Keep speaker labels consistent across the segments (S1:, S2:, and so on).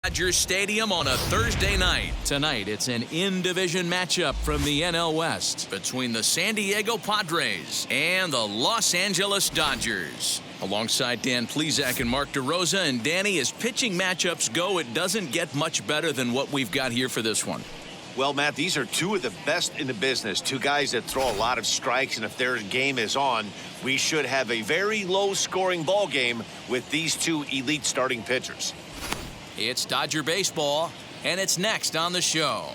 S1: Dodger Stadium on a Thursday night. Tonight, it's an in-division matchup from the NL West between the San Diego Padres and the Los Angeles Dodgers. Alongside Dan Plesac and Mark DeRosa, and Danny, as pitching matchups go, it doesn't get much better than what we've got here for this one.
S2: Well, Matt, these are two of the best in the business. Two guys that throw a lot of strikes, and if their game is on, we should have a very low-scoring ball game with these two elite starting pitchers.
S1: It's Dodger baseball, and it's next on the show.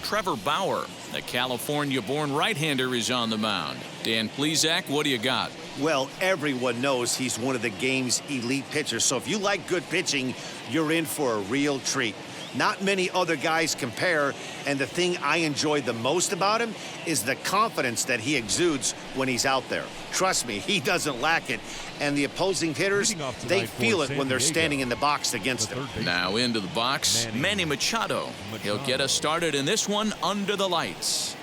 S1: Trevor Bauer, the California-born right-hander, is on the mound. Dan Plesac, what do you got?
S2: Well, everyone knows he's one of the game's elite pitchers, so if you like good pitching, you're in for a real treat. Not many other guys compare, and the thing I enjoy the most about him is the confidence that he exudes when he's out there. Trust me, he doesn't lack it, and the opposing hitters, they feel it when they're standing in the box against him.
S1: Now into the box, Manny Machado. He'll get us started in this one under the lights.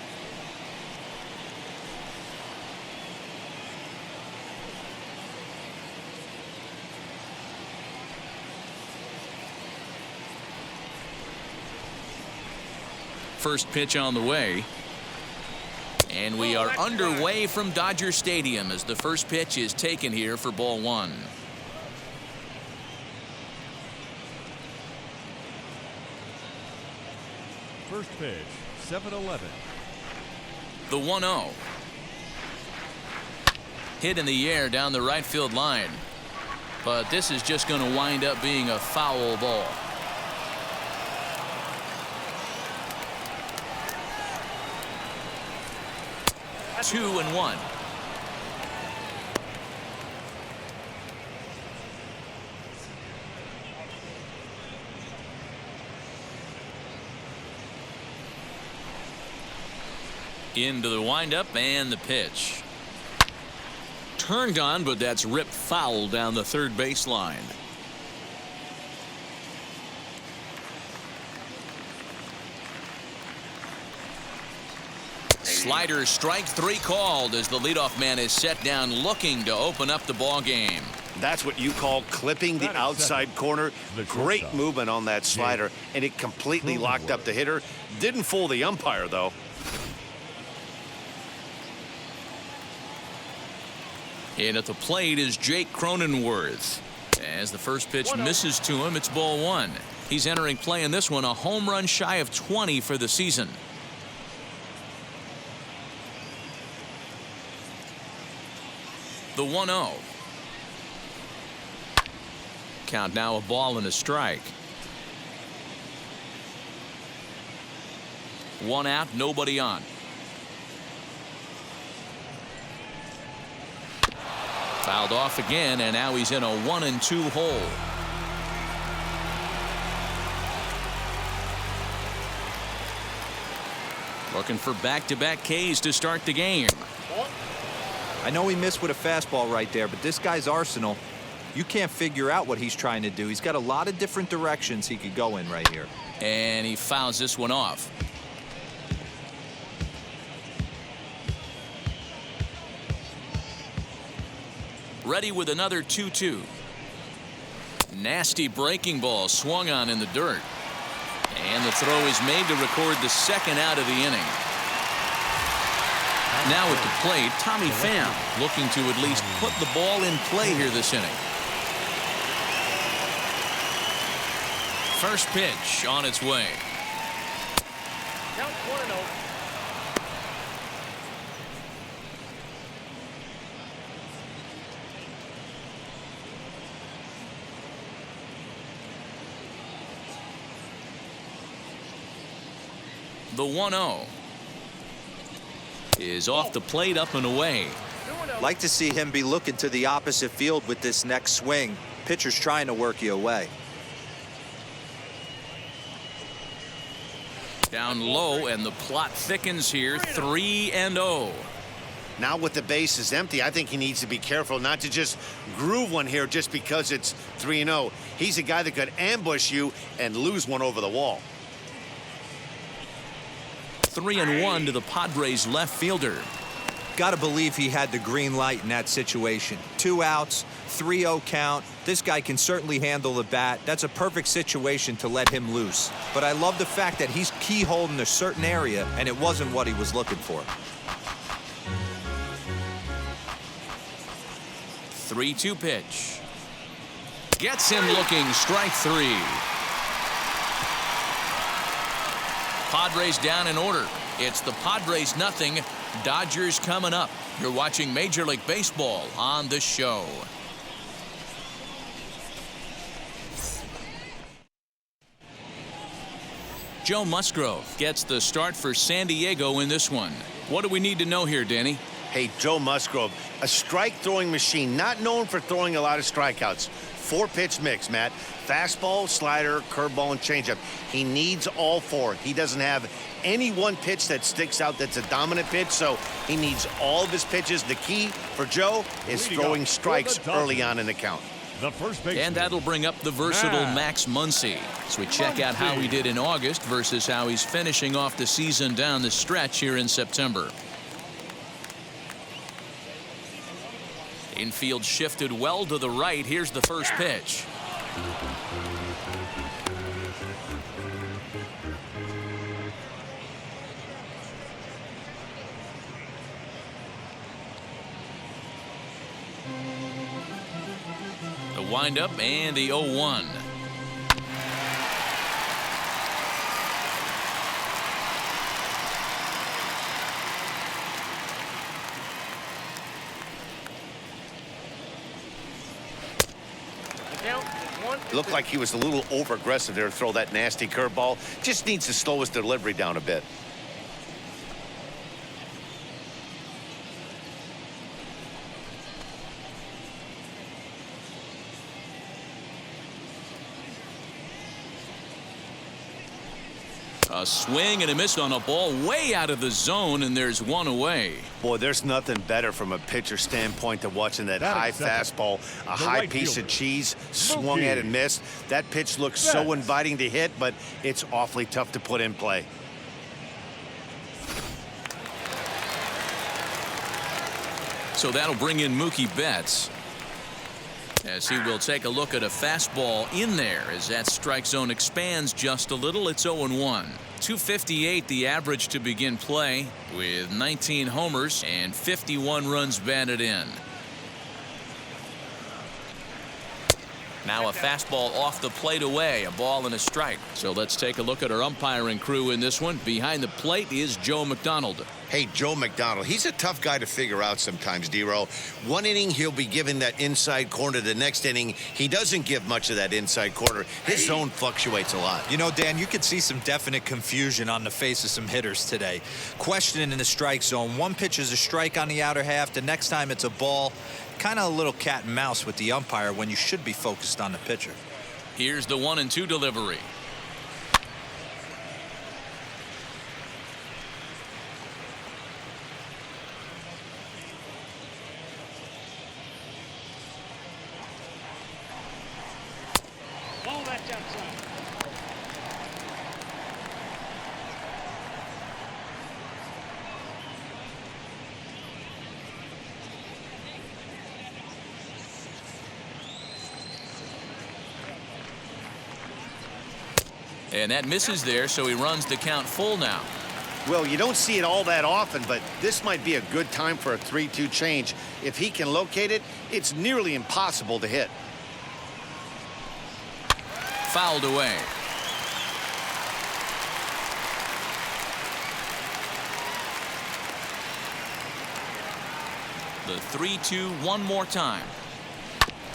S1: First pitch on the way. And we are underway from Dodger Stadium as the first pitch is taken here for ball one.
S3: First pitch, 7-11.
S1: The 1-0. Hit in the air down the right field line. But this is just going to wind up being a foul ball. Two and one. Into the windup and the pitch. Turned on, but that's ripped foul down the third baseline. Slider strike three called as the leadoff man is set down looking to open up the ball game.
S2: That's what you call clipping the outside corner. Great movement on that slider, and it completely locked up the hitter. Didn't fool the umpire, though.
S1: In at the plate is Jake Cronenworth. As the first pitch misses to him, it's ball one. He's entering play in this one, a home run shy of 20 for the season. The 1-0. Count now a ball and a strike. One out, nobody on. Fouled off again, and now he's in a 1-2 hole. Looking for back-to-back Ks to start the game.
S4: I know he missed with a fastball right there, but this guy's arsenal, you can't figure out what he's trying to do. He's got a lot of different directions he could go in right here.
S1: And he fouls this one off. Ready with another 2-2. Nasty breaking ball swung on in the dirt. And the throw is made to record the second out of the inning. Now at the plate, Tommy Pham looking to at least put the ball in play here this inning. First pitch on its way.
S5: Count 1-0.
S1: The 1-0 is off the plate, up and away.
S4: Like to see him be looking to the opposite field with this next swing. Pitcher's trying to work you away.
S1: Down low, and the plot thickens here. 3-0.
S2: Now with the bases empty, I think he needs to be careful not to just groove one here just because it's 3-0. He's a guy that could ambush you and lose one over the wall.
S1: 3-1 to the Padres left fielder.
S4: Got to believe he had the green light in that situation. 2 outs, 3-0 count. This guy can certainly handle the bat. That's a perfect situation to let him loose. But I love the fact that he's keyholed in a certain area, and it wasn't what he was looking for.
S1: 3-2 pitch. Gets him looking, strike 3. Padres down in order. It's the Padres nothing, Dodgers coming up. You're watching Major League Baseball on The Show. Joe Musgrove gets the start for San Diego in this one. What do we need to know here, Danny?
S2: Hey, Joe Musgrove, a strike-throwing machine, not known for throwing a lot of strikeouts. 4-pitch mix, Matt. Fastball, slider, curveball, and changeup. He needs all 4. He doesn't have any one pitch that sticks out that's a dominant pitch, so he needs all of his pitches. The key for Joe is throwing strikes early on in the count.
S3: The first baseman.
S1: And that'll bring up the versatile Max Muncy. So we check out how he did in August versus how he's finishing off the season down the stretch here in September. Infield shifted well to the right. Here's the first pitch. The windup and the 0-1.
S2: It looked like he was a little over-aggressive there to throw that nasty curveball. Just needs to slow his delivery down a bit.
S1: A swing and a miss on a ball way out of the zone, and there's one away.
S2: Boy, there's nothing better from a pitcher standpoint than watching that high fastball, a high piece of cheese, swung at and missed. That pitch looks so inviting to hit, but it's awfully tough to put in play.
S1: So that'll bring in Mookie Betts, as he will take a look at a fastball in there as that strike zone expands just a little. It's 0-1. 258 the average to begin play, with 19 homers and 51 runs batted in. Now a fastball off the plate away, a ball and a strike. So let's take a look at our umpiring crew in this one. Behind the plate is Joe McDonald.
S2: Hey, Joe McDonald, he's a tough guy to figure out sometimes, D-Row. One inning, he'll be giving that inside corner. The next inning, he doesn't give much of that inside corner. His zone fluctuates a lot.
S4: You know, Dan, you could see some definite confusion on the face of some hitters today. Questioning in the strike zone. One pitch is a strike on the outer half. The next time it's a ball. Kind of a little cat and mouse with the umpire when you should be focused on the pitcher.
S1: Here's the 1-2 delivery. And that misses there, so he runs the count full now.
S2: Well, you don't see it all that often, but this might be a good time for a 3-2 change. If he can locate it, it's nearly impossible to hit.
S1: Fouled away. The 3-2 one more time.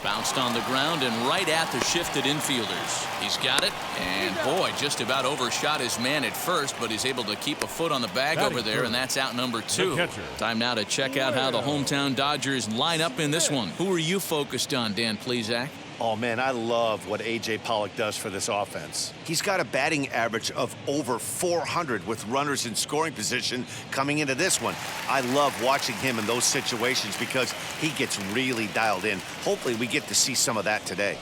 S1: Bounced on the ground and right at the shifted infielders. He's got it, and boy, just about overshot his man at first, but he's able to keep a foot on the bag over there, and that's out number 2. Time now to check out how the hometown Dodgers line up in this one. Who are you focused on, Dan Plesac?
S2: Oh, man, I love what A.J. Pollock does for this offense. He's got a batting average of over 400 with runners in scoring position coming into this one. I love watching him in those situations because he gets really dialed in. Hopefully we get to see some of that today.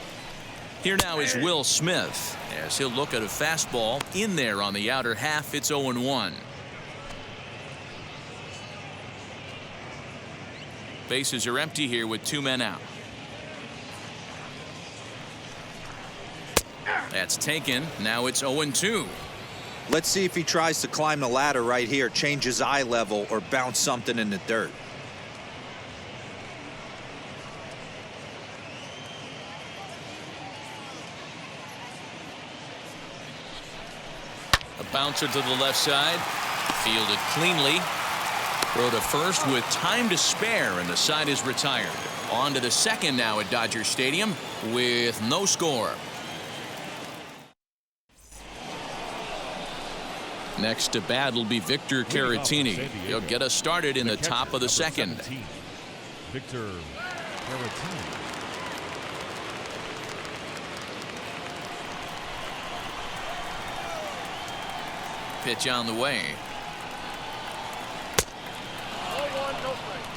S1: Here now is Will Smith, as he'll look at a fastball in there on the outer half. It's 0-1. Bases are empty here with 2 men out. That's taken. Now it's 0-2.
S4: Let's see if he tries to climb the ladder right here, change his eye level, or bounce something in the dirt.
S1: A bouncer to the left side. Fielded cleanly. Throw to first with time to spare, and the side is retired. On to the second now at Dodger Stadium with no score. Next to bat will be Victor Caratini. He'll get us started in the top of the second.
S3: Victor Caratini.
S1: Pitch on the way.
S5: 0-1, no strike.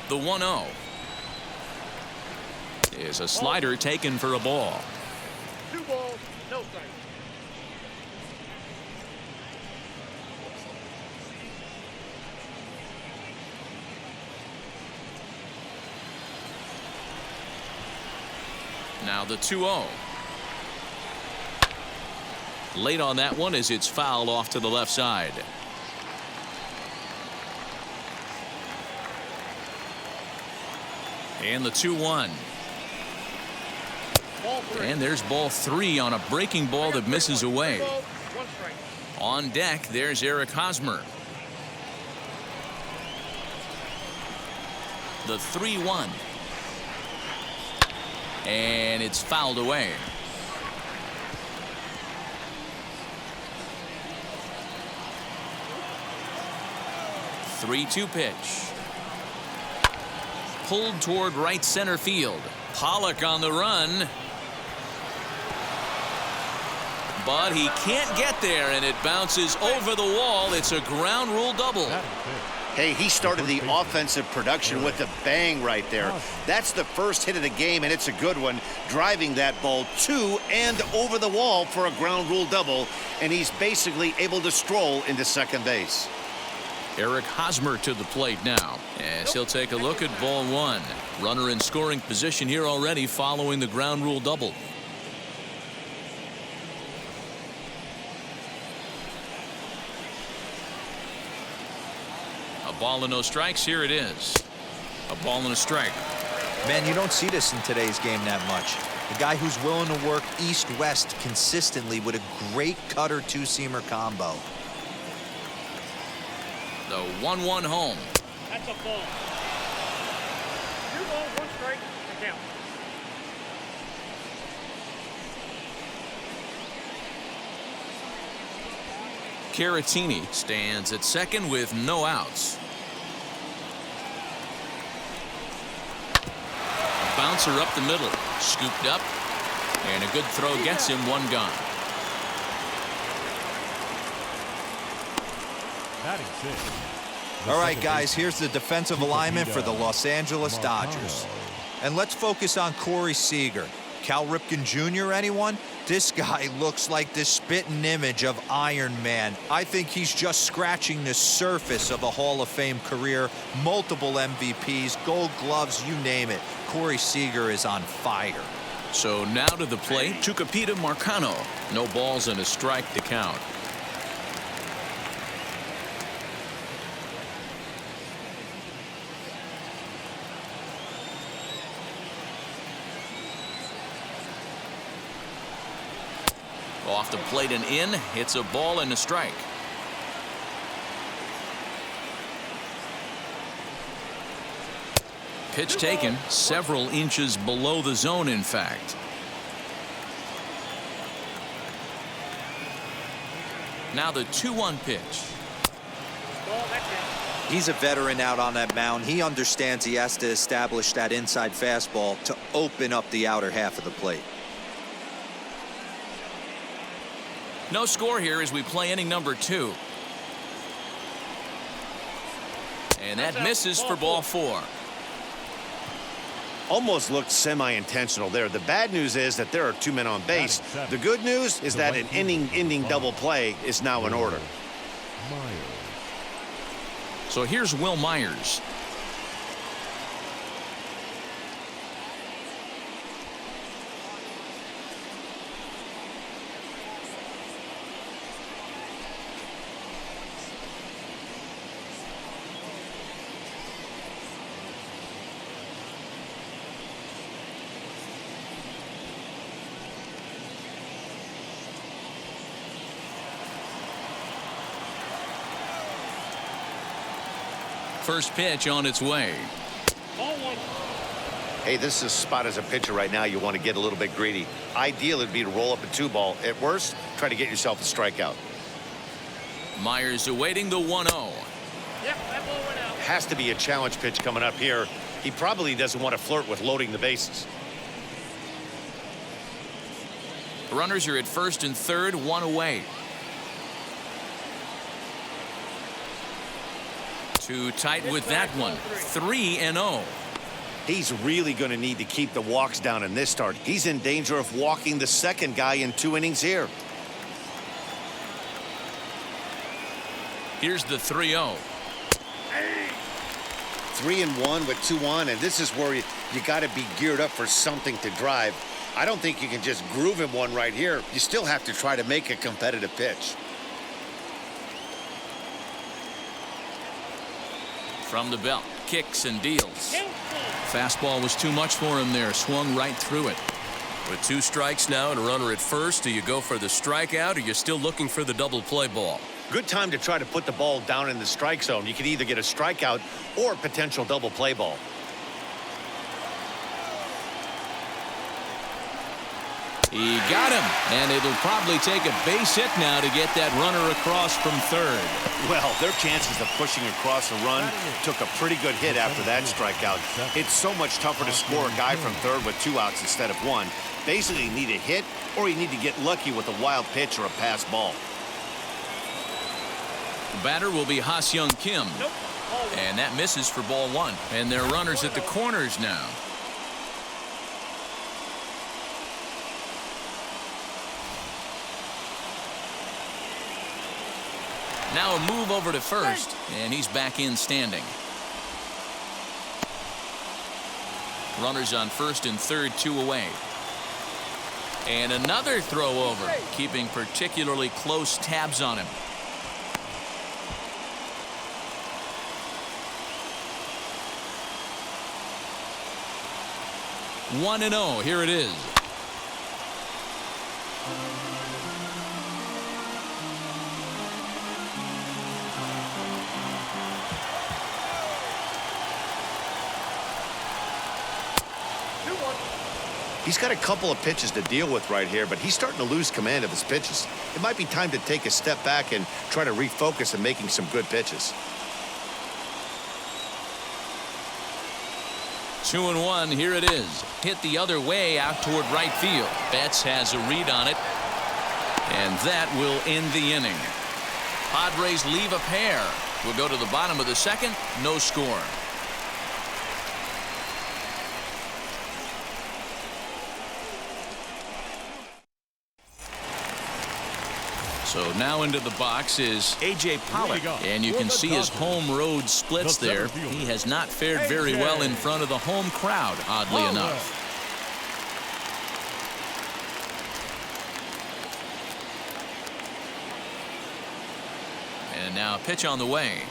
S1: The 1-0 is a slider taken for a ball.
S5: 2 balls, no strike.
S1: Now the 2-0. Late on that one as it's fouled off to the left side. And the 2-1. And there's ball 3 on a breaking ball that misses away.
S5: 1 strike.
S1: On deck, there's Eric Hosmer. The 3-1. And it's fouled away. 3-2 pitch. Pulled toward right center field. Pollock on the run. But he can't get there, and it bounces over the wall. It's a ground rule double.
S2: Hey, he started the offensive production with a bang right there. That's the first hit of the game, and it's a good one, driving that ball to and over the wall for a ground rule double, and he's basically able to stroll into second base.
S1: Eric Hosmer to the plate now, as he'll take a look at ball 1. Runner in scoring position here already following the ground rule double. A ball and no strikes. Here it is. A ball and a strike.
S4: Man, you don't see this in today's game that much. A guy who's willing to work east-west consistently with a great cutter two-seamer combo.
S1: The 1-1 home.
S5: That's a ball. 2 balls, 1 strike, and count.
S1: Carratini stands at second with no outs. A bouncer up the middle, scooped up, and a good throw gets him 1 gone.
S3: Batting 6.
S4: All right, guys, here's the defensive alignment for the Los Angeles Dodgers. And let's focus on Tory Seeger. Cal Ripken Jr., anyone? This guy looks like the spitting image of Iron Man. I think he's just scratching the surface of a Hall of Fame career. Multiple MVPs, Gold Gloves, you name it. Tory Seeger is on fire.
S1: So now to the plate, Tucupita Marcano. No balls and a strike to count. Off the plate and in. It's a ball and a strike. Pitch taken several inches below the zone, in fact. Now the 2-1 pitch.
S5: Ball, that's it.
S4: He's a veteran out on that mound. He understands he has to establish that inside fastball to open up the outer half of the plate.
S1: No score here as we play inning number 2. And that misses for ball 4.
S2: Almost looked semi-intentional there. The bad news is that there are 2 men on base. The good news is that an inning-ending double play is now in order.
S1: So here's Will Myers. First pitch on its way.
S5: Ball one.
S2: Hey, this is a spot as a pitcher right now. You want to get a little bit greedy. Ideal would be to roll up a 2-ball. At worst, try to get yourself a strikeout.
S1: Myers awaiting the 1-0.
S5: Yep, that ball went out.
S2: Has to be a challenge pitch coming up here. He probably doesn't want to flirt with loading the bases.
S1: Runners are at first and third, 1 away. Too tight with that one. 3-0.
S2: He's really going to need to keep the walks down in this start. He's in danger of walking the second guy in 2 innings here.
S1: Here's the 3-0.
S2: 3-1 with 2 on, and this is where you got to be geared up for something to drive. I don't think you can just groove him one right here. You still have to try to make a competitive pitch.
S1: From the belt, kicks and deals. Fastball was too much for him there, swung right through it.
S6: With 2 strikes now and a runner at first, do you go for the strikeout or you're still looking for the double play ball?
S2: Good time to try to put the ball down in the strike zone. You can either get a strikeout or a potential double play ball.
S1: He got him, and it'll probably take a base hit now to get that runner across from third.
S2: Well, their chances of pushing across a run took a pretty good hit after that strikeout. It's so much tougher to score a guy from third with 2 outs instead of 1. Basically, you need a hit or you need to get lucky with a wild pitch or a pass ball.
S1: The batter will be Ha-Seong Kim.
S5: Nope.
S1: And that misses for ball 1. And they're runners at the corners now. Now a move over to first, and he's back in standing. Runners on first and third, 2 away. And another throw over, keeping particularly close tabs on him. One and 0. Here it is.
S2: He's got a couple of pitches to deal with right here, but he's starting to lose command of his pitches. It might be time to take a step back and try to refocus on making some good pitches.
S1: 2-1. Here it is. Hit the other way out toward right field. Betts has a read on it. And that will end the inning. Padres leave a pair. We'll go to the bottom of the second. No score. So now into the box is A.J. Pollock, and you can see his home road splits there. He has not fared very well in front of the home crowd, oddly enough. And now a pitch on the way.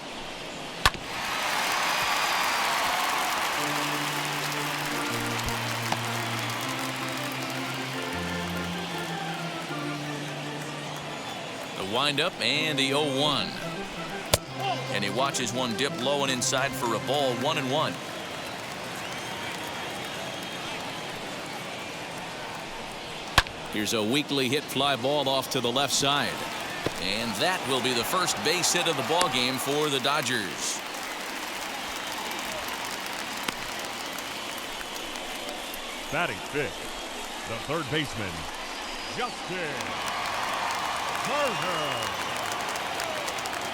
S1: Windup and the 0-1. And he watches one dip low and inside for a ball. 1-1. Here's a weakly hit fly ball off to the left side. And that will be the first base hit of the ball game for the Dodgers.
S3: Batting fifth, the third baseman, Justin.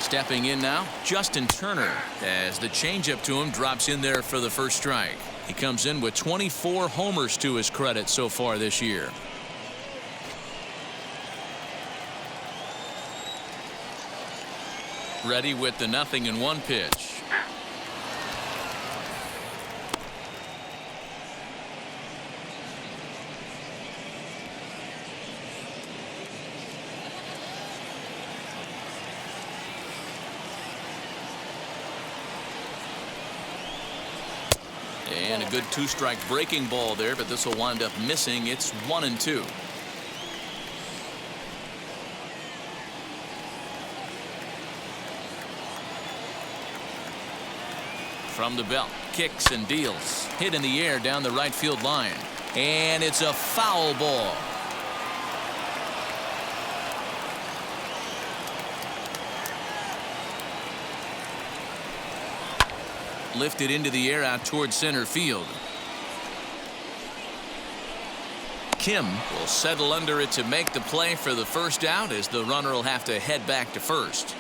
S1: Stepping in now, Justin Turner, as the changeup to him drops in there for the first strike. He comes in with 24 homers to his credit so far this year. Ready with the 0-1 pitch. And a good two-strike breaking ball there, but this will wind up missing. It's 1-2. From the belt, kicks and deals. Hit in the air down the right field line. And it's a foul ball. Lifted into the air out towards center field. Kim will settle under it to make the play for the first out, as the runner will have to head back to first.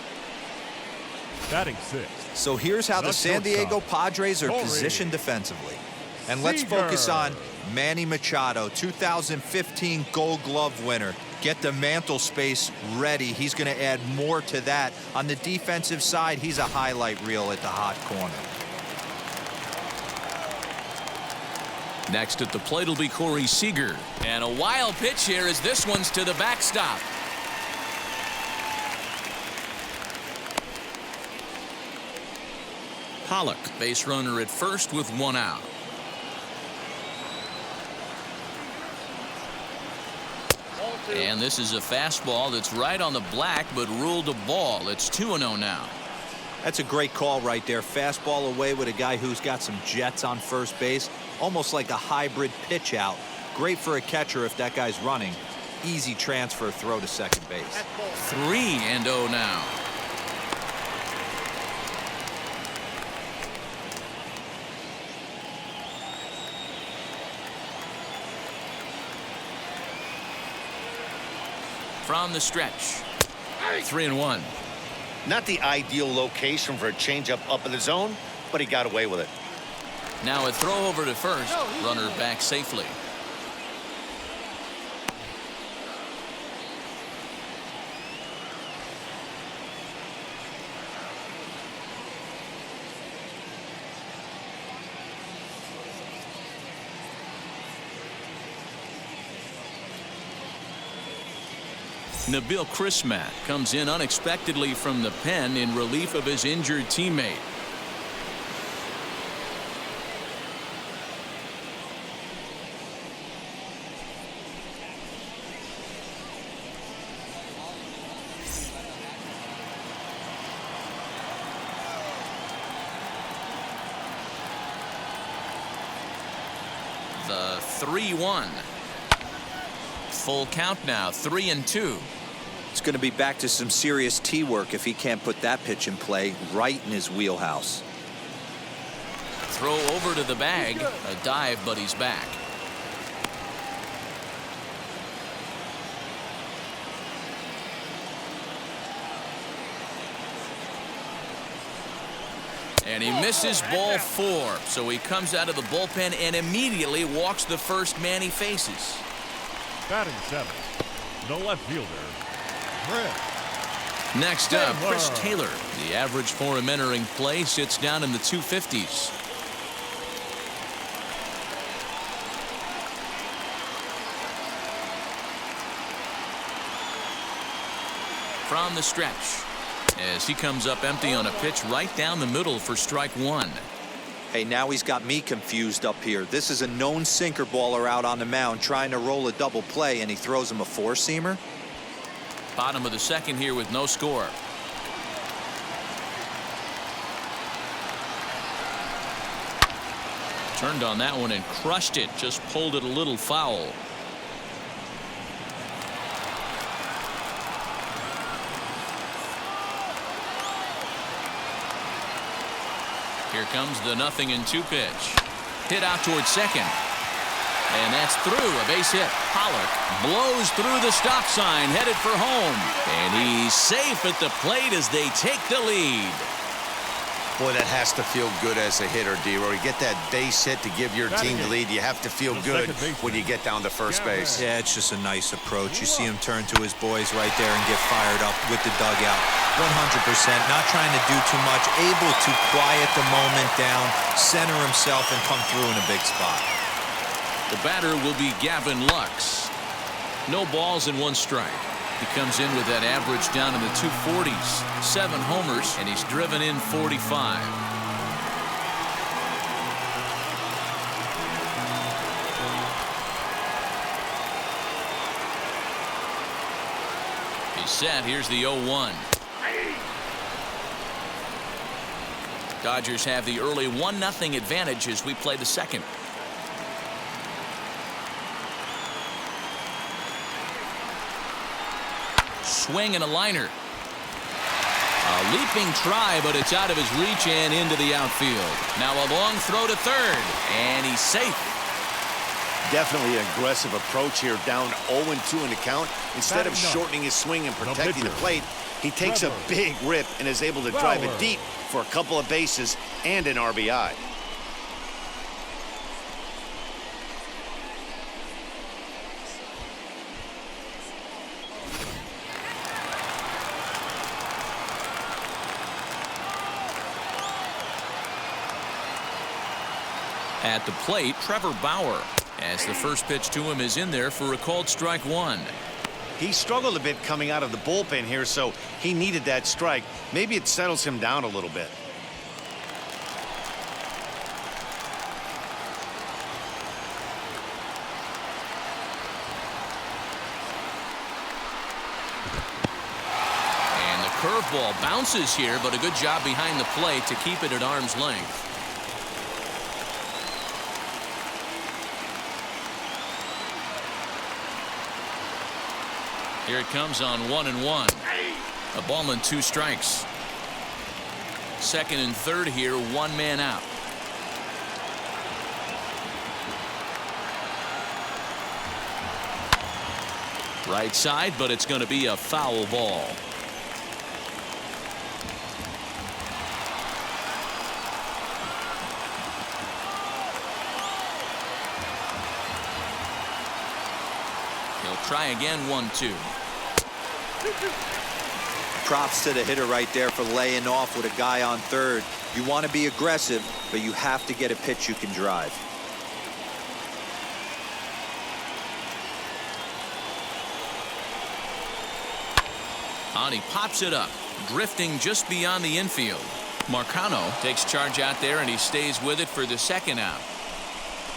S3: Batting sixth.
S4: So here's how the San Diego
S3: shortstop,
S4: Padres are
S3: Tory
S4: positioned defensively. And let's
S3: Seeger.
S4: focus on Manny Machado, 2015 Gold Glove winner. Get the mantle space ready. He's going to add more to that. On the defensive side, he's a highlight reel at the hot corner.
S1: Next at the plate will be Tory Seeger. And a wild pitch here as this one's to the backstop. Pollock, base runner at first with 1 out. And this is a fastball that's right on the black, but ruled a ball. It's 2-0 now.
S4: That's a great call right there. Fastball away with a guy who's got some jets on first base. Almost like a hybrid pitch out. Great for a catcher if that guy's running. Easy transfer throw to second base.
S1: 3-0 now. From the stretch. 3-1.
S2: Not the ideal location for a changeup up in the zone, but he got away with it.
S1: Now a throw over to first. Runner back safely. Nabil Chrismat comes in unexpectedly from the pen in relief of his injured teammate. The 3-1. Full count now, 3-2.
S4: It's going to be back to some serious tee work if he can't put that pitch in play right in his wheelhouse.
S1: Throw over to the bag. A dive, but he's back. And he misses ball 4. So he comes out of the bullpen and immediately walks the first man he faces.
S3: Batting seventh, the left fielder, Chris.
S1: Next up, Chris Taylor. The average for him entering play sits down in the 250s. From the stretch, as he comes up empty on a pitch right down the middle for strike 1.
S4: Hey, now he's got me confused up here. This is a known sinker baller out on the mound trying to roll a double play, and he throws him a four-seamer.
S1: Bottom of the second here with no score. Turned on that one and crushed it. Just pulled it a little foul. Here comes the 0-2 pitch. Hit out towards second. And that's through. A base hit. Pollock blows through the stop sign, headed for home. And he's safe at the plate as they take the lead.
S2: Boy, that has to feel good as a hitter, D-Roy. You get that base hit to give your team the lead. You have to feel good when you get down to first base.
S4: Yeah, it's just a nice approach. You see him turn to his boys right there and get fired up with the dugout. 100%, not trying to do too much, able to quiet the moment down, center himself, and come through in a big spot.
S1: The batter will be Gavin Lux. No balls and 1 strike. He comes in with that average down in the 240s, 7 homers, and he's driven in 45. He's set. Here's the 0-1. Dodgers have the early 1-0 advantage as we play the second. Swing and a liner. A leaping try, but it's out of his reach and into the outfield. Now a long throw to third, and he's safe.
S2: Definitely an aggressive approach here, down 0-2 in the count. Instead of shortening his swing and protecting the plate, he takes a big rip and is able to drive it deep for a couple of bases and an RBI.
S1: At the plate, Trevor Bauer, as the first pitch to him is in there for a called strike 1.
S2: He struggled a bit coming out of the bullpen here, so he needed that strike. Maybe it settles him down a little bit.
S1: And the curveball bounces here, but a good job behind the plate to keep it at arm's length. Here it comes on 1-1. A ball and 2 strikes. Second and third here, 1 man out. Right side, but it's going to be a foul ball. He'll try again, 1-2.
S4: Props to the hitter right there for laying off with a guy on third. You want to be aggressive, but you have to get a pitch you can drive.
S1: And he pops it up, drifting just beyond the infield. Marcano takes charge out there, and he stays with it for the second out.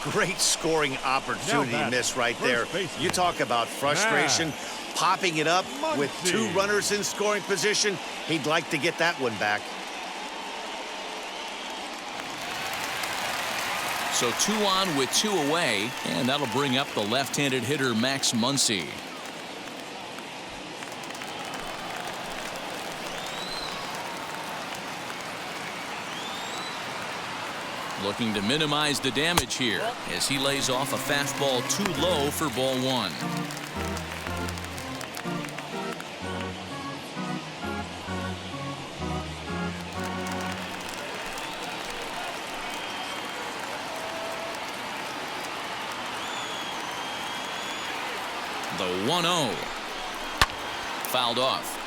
S2: Great scoring opportunity miss right there. You talk about frustration. Popping it up with 2 runners in scoring position. He'd like to get that one back.
S1: So 2 on with 2 away, and that'll bring up the left-handed hitter Max Muncy. Looking to minimize the damage here as he lays off a fastball too low for ball 1. The 1-0. Fouled off.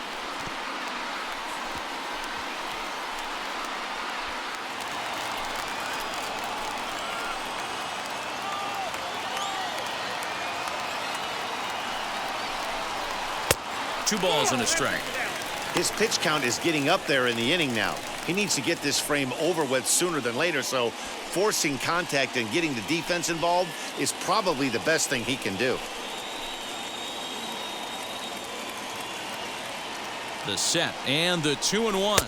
S1: Two balls and a strike.
S2: His pitch count is getting up there in the inning now. He needs to get this frame over with sooner than later, so forcing contact and getting the defense involved is probably the best thing he can do.
S1: The set and the 2-1.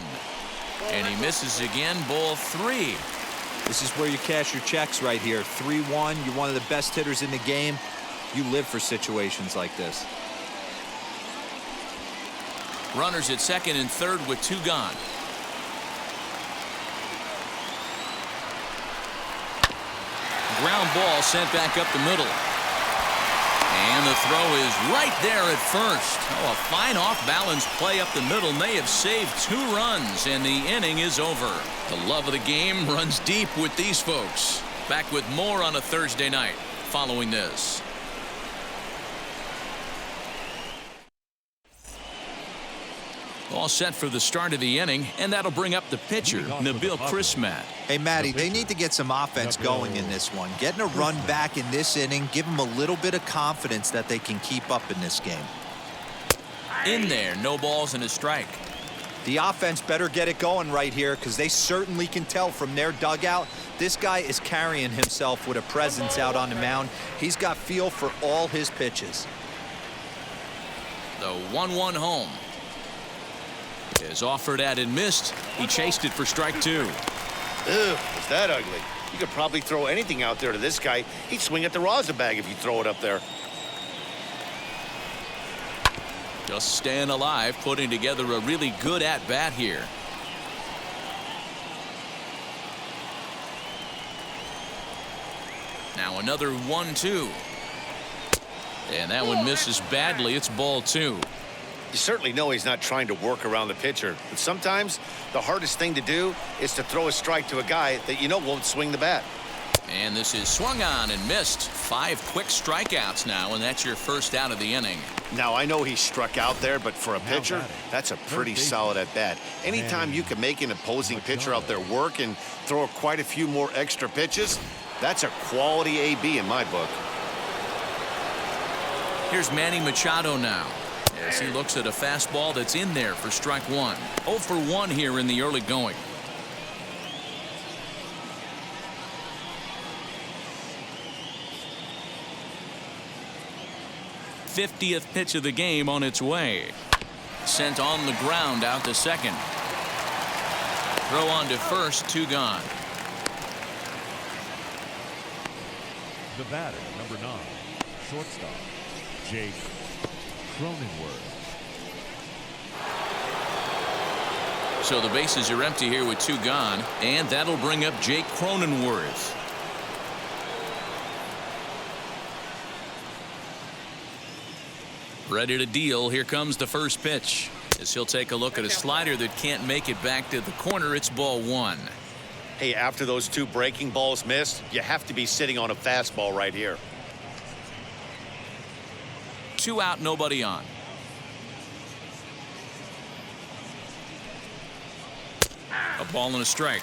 S1: And he misses again, ball 3.
S4: This is where you cash your checks right here. 3-1. You're one of the best hitters in the game. You live for situations like this.
S1: Runners at second and third with 2 gone. Ground ball sent back up the middle. And the throw is right there at first. Oh, a fine off-balance play up the middle may have saved 2 runs, and the inning is over. The love of the game runs deep with these folks. Back with more on a Thursday night following this. All set for the start of the inning, and that'll bring up the pitcher, Nabil Chrismat.
S4: Hey, Matty, they need to get some offense going in this one. Getting a run back in this inning, give them a little bit of confidence that they can keep up in this game.
S1: In there, no balls and a strike.
S4: The offense better get it going right here because they certainly can tell from their dugout this guy is carrying himself with a presence out on the mound. He's got feel for all his pitches.
S1: The 1-1 home is offered at and missed. He chased it for strike 2.
S2: Ugh, was that ugly? You could probably throw anything out there to this guy. He'd swing at the rosin bag if you throw it up there.
S1: Just staying alive, putting together a really good at-bat here. Now another 1-2. And that one misses badly. It's ball 2.
S2: You certainly know he's not trying to work around the pitcher, but sometimes the hardest thing to do is to throw a strike to a guy that you know won't swing the bat.
S1: And this is swung on and missed. 5 quick strikeouts now, and that's your first out of the inning.
S2: Now, I know he struck out there, but for a pitcher, that's a pretty solid at-bat. Anytime you can make an opposing pitcher out there work and throw quite a few more extra pitches, that's a quality AB in my book.
S1: Here's Manny Machado now, as he looks at a fastball that's in there for strike 1. 0 for 1 here in the early going. '50th pitch of the game on its way. Sent on the ground out to second. Throw on to first, 2 gone.
S3: The batter, number 9, shortstop, Jake Cronenworth.
S1: So the bases are empty here with 2 gone, and that'll bring up Jake Cronenworth. Ready to deal. Here comes the first pitch. As he'll take a look at a slider that can't make it back to the corner. It's ball 1.
S2: Hey, after those 2 breaking balls missed, you have to be sitting on a fastball right here.
S1: 2 out, nobody on. A ball and a strike.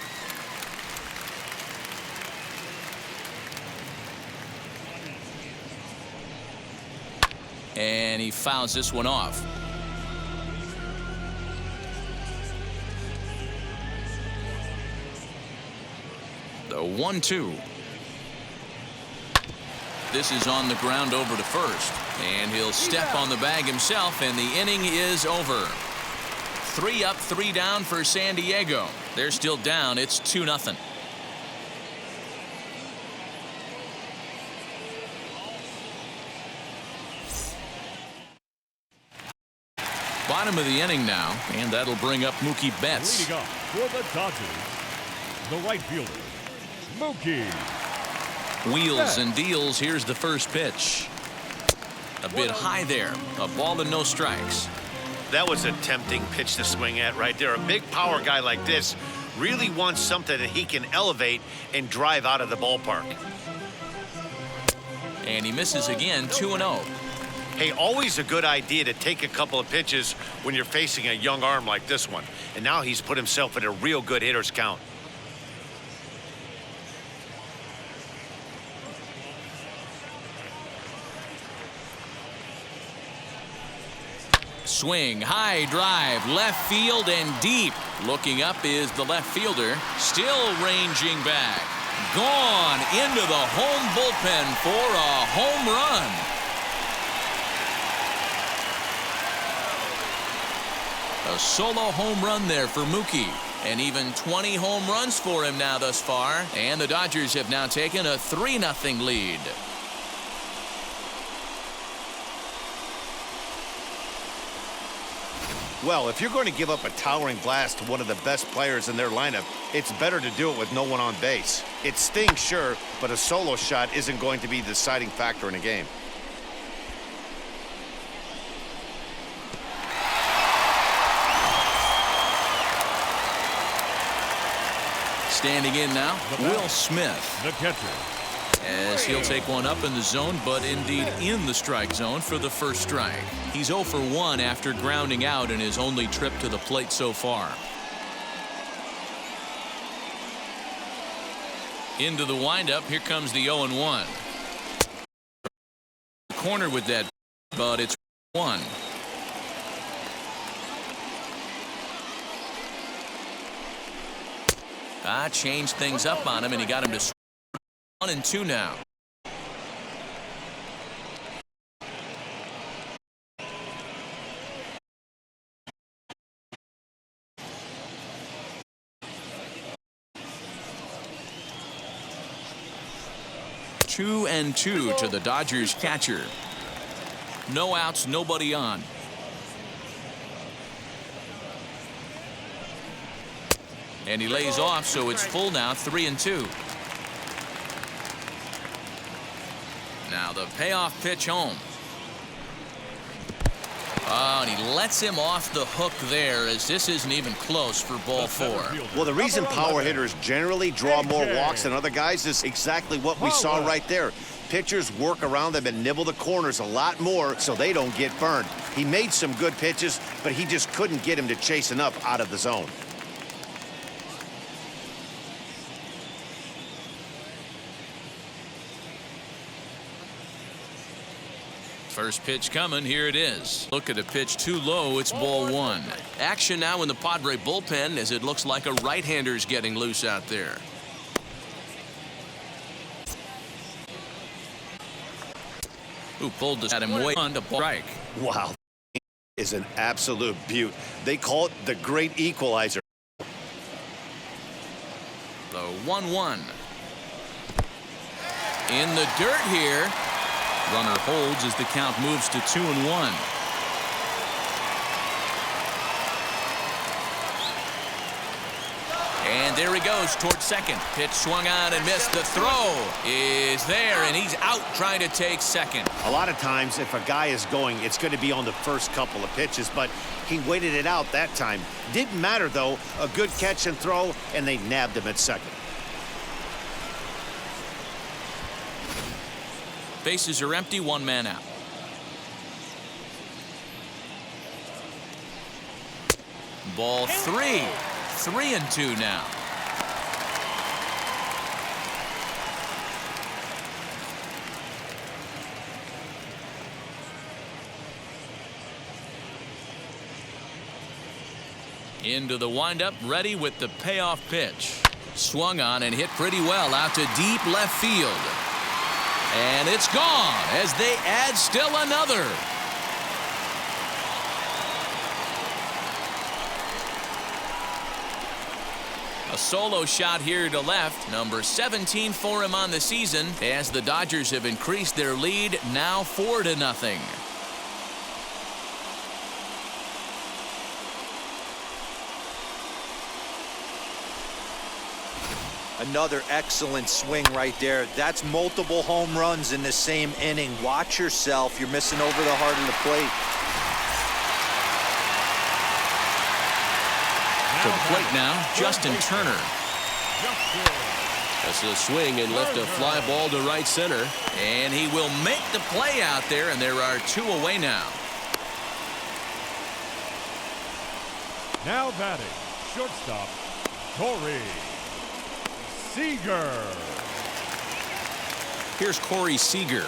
S1: And he fouls this one off. The 1-2. This is on the ground over to first, and he'll step on the bag himself, and the inning is over. 3 up, 3 down for San Diego. They're still down. It's 2-0. Bottom of the inning now, and that'll bring up Mookie Betts.
S3: Leading up for the Dodgers, the right fielder, Mookie.
S1: Wheels and deals. Here's the first pitch. A bit high there. A ball and no strikes.
S2: That was a tempting pitch to swing at right there. A big power guy like this really wants something that he can elevate and drive out of the ballpark.
S1: And he misses again, 2-0.
S2: Hey, always a good idea to take a couple of pitches when you're facing a young arm like this one. And now he's put himself in a real good hitter's count.
S1: Swing, high drive, left field and deep. Looking up is the left fielder, still ranging back. Gone into the home bullpen for a home run. A solo home run there for Mookie. And even 20 home runs for him now thus far. And the Dodgers have now taken a 3-0 lead.
S2: Well, if you're going to give up a towering blast to one of the best players in their lineup, it's better to do it with no one on base. It stings, sure, but a solo shot isn't going to be the deciding factor in a game.
S1: Standing in now, Will Smith.
S3: The catcher.
S1: As he'll take one up in the zone, but indeed in the strike zone for the first strike. He's 0 for 1 after grounding out in his only trip to the plate so far. Into the windup, here comes the 0-1. Corner with that, but it's 1. Changed things up on him, and he got him to 1-2 now. Two and 2 to the Dodgers catcher. No outs, nobody on. And he lays off, so it's full now, 3-2. Now the payoff pitch home. And he lets him off the hook there, as this isn't even close for ball 4.
S2: Well, the reason power hitters generally draw more walks than other guys is exactly what we saw right there. Pitchers work around them and nibble the corners a lot more so they don't get burned. He made some good pitches, but he just couldn't get him to chase enough out of the zone.
S1: First pitch coming. Here it is. Look at the pitch too low. It's ball 1. Action now in the Padre bullpen, as it looks like a right-hander's getting loose out there. Who pulled this at him way on to strike.
S2: Wow, is an absolute beaut. They call it the great equalizer.
S1: The 1-1. In the dirt here. Runner holds as the count moves to 2-1. And there he goes towards second. Pitch swung on and missed. The throw is there, and he's out trying to take second.
S2: A lot of times, if a guy is going, it's going to be on the first couple of pitches, but he waited it out that time. Didn't matter, though. A good catch and throw, and they nabbed him at second.
S1: Bases are empty, 1 man out. Ball 3. 3-2 now. Into the windup, ready with the payoff pitch. Swung on and hit pretty well out to deep left field. And it's gone as they add still another. A solo shot here to left. Number 17 for him on the season, as the Dodgers have increased their lead now 4-0.
S4: Another excellent swing right there. That's multiple home runs in the same inning. Watch yourself. You're missing over the heart of the plate.
S1: To the plate now, Justin Turner.
S6: That's a swing and left a fly ball to right center.
S1: And he will make the play out there, and there are 2 away now.
S3: Now batting, shortstop, Tory Seeger.
S1: Here's Tory Seeger.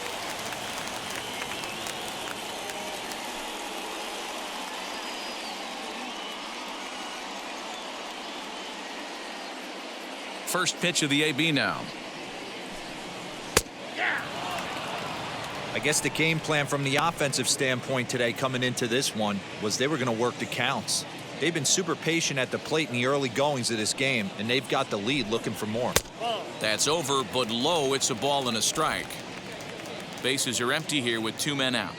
S1: First pitch of the AB now.
S4: I guess the game plan from the offensive standpoint today coming into this one was they were going to work the counts. They've been super patient at the plate in the early goings of this game, and they've got the lead looking for more.
S1: That's over, but low. It's a ball and a strike. Bases are empty here with 2 men out.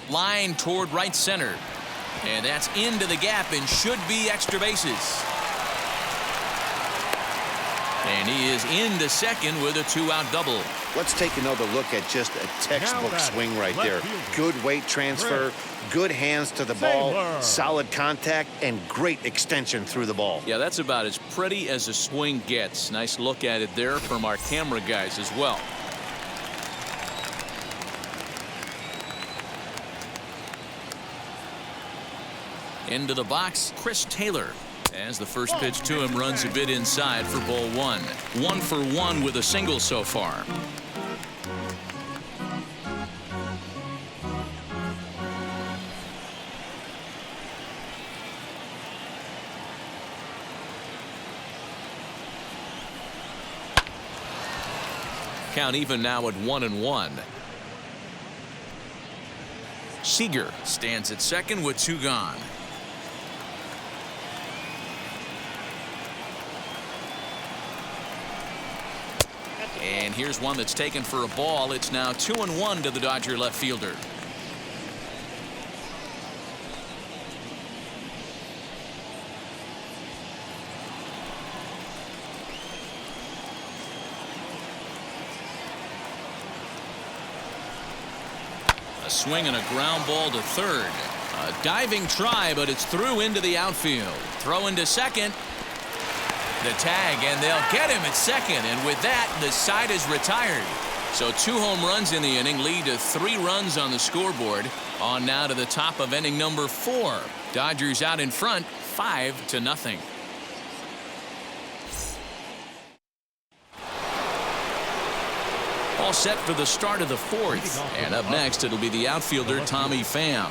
S1: Line toward right center. And that's into the gap and should be extra bases. And he is into second with a two-out double.
S2: Let's take another look at just a textbook swing right there. Good weight transfer, good hands to the ball, solid contact, and great extension through the ball.
S1: Yeah, that's about as pretty as a swing gets. Nice look at it there from our camera guys as well. Into the box, Chris Taylor. As the first pitch to him runs a bit inside for ball one. 1 for 1 with a single so far. Count even now at 1-1. Seeger stands at second with 2 gone. And here's one that's taken for a ball. It's now 2-1 to the Dodger left fielder. A swing and a ground ball to third. A diving try, but it's through into the outfield. Throw into second. The tag, and they'll get him at second, and with that, the side is retired. So 2 home runs in the inning lead to 3 runs on the scoreboard. On now to the top of inning number 4. Dodgers out in front, 5-0. All set for the start of the 4th, and up next it'll be the outfielder Tommy Pham.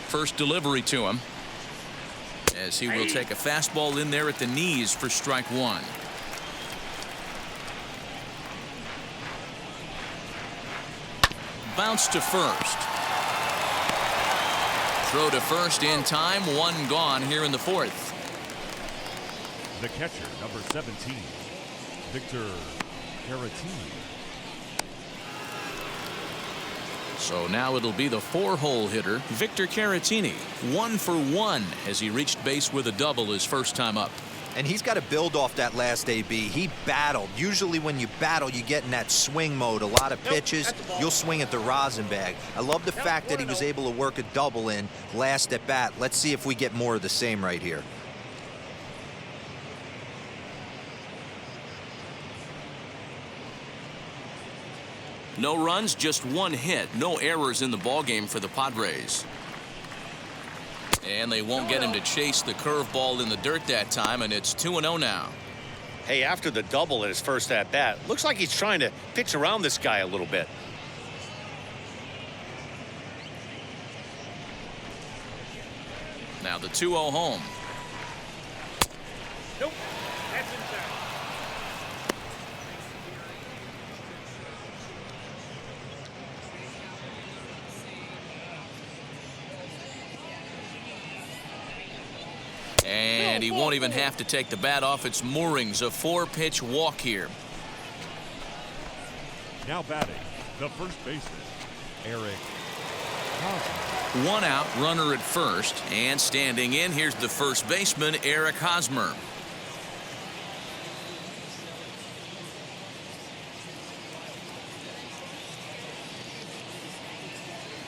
S1: First delivery to him, as he will take a fastball in there at the knees for strike 1. Bounce to first. Throw to first in time. 1 gone here in the 4th.
S3: The catcher, number 17, Victor Caratini.
S1: So now it'll be the 4-hole hitter, Victor Carratini. 1 for 1 as he reached base with a double his first time up.
S4: And he's got to build off that last AB. He battled. Usually when you battle, you get in that swing mode. A lot of pitches, you'll swing at the rosin bag. I love the fact that he was able to work a double in last at bat. Let's see if we get more of the same right here.
S1: No runs, just 1 hit. No errors in the ballgame for the Padres. And they won't get him to chase the curveball in the dirt that time, and it's 2-0 now.
S2: Hey, after the double in his first at-bat, looks like he's trying to pitch around this guy a little bit.
S1: Now the 2-0 home.
S5: Nope. That's inside.
S1: And he won't even have to take the bat off its moorings. A 4-pitch walk here.
S3: Now batting, the first baseman, Eric Hosmer.
S1: 1 out, runner at first. And standing in, here's the first baseman, Eric Hosmer.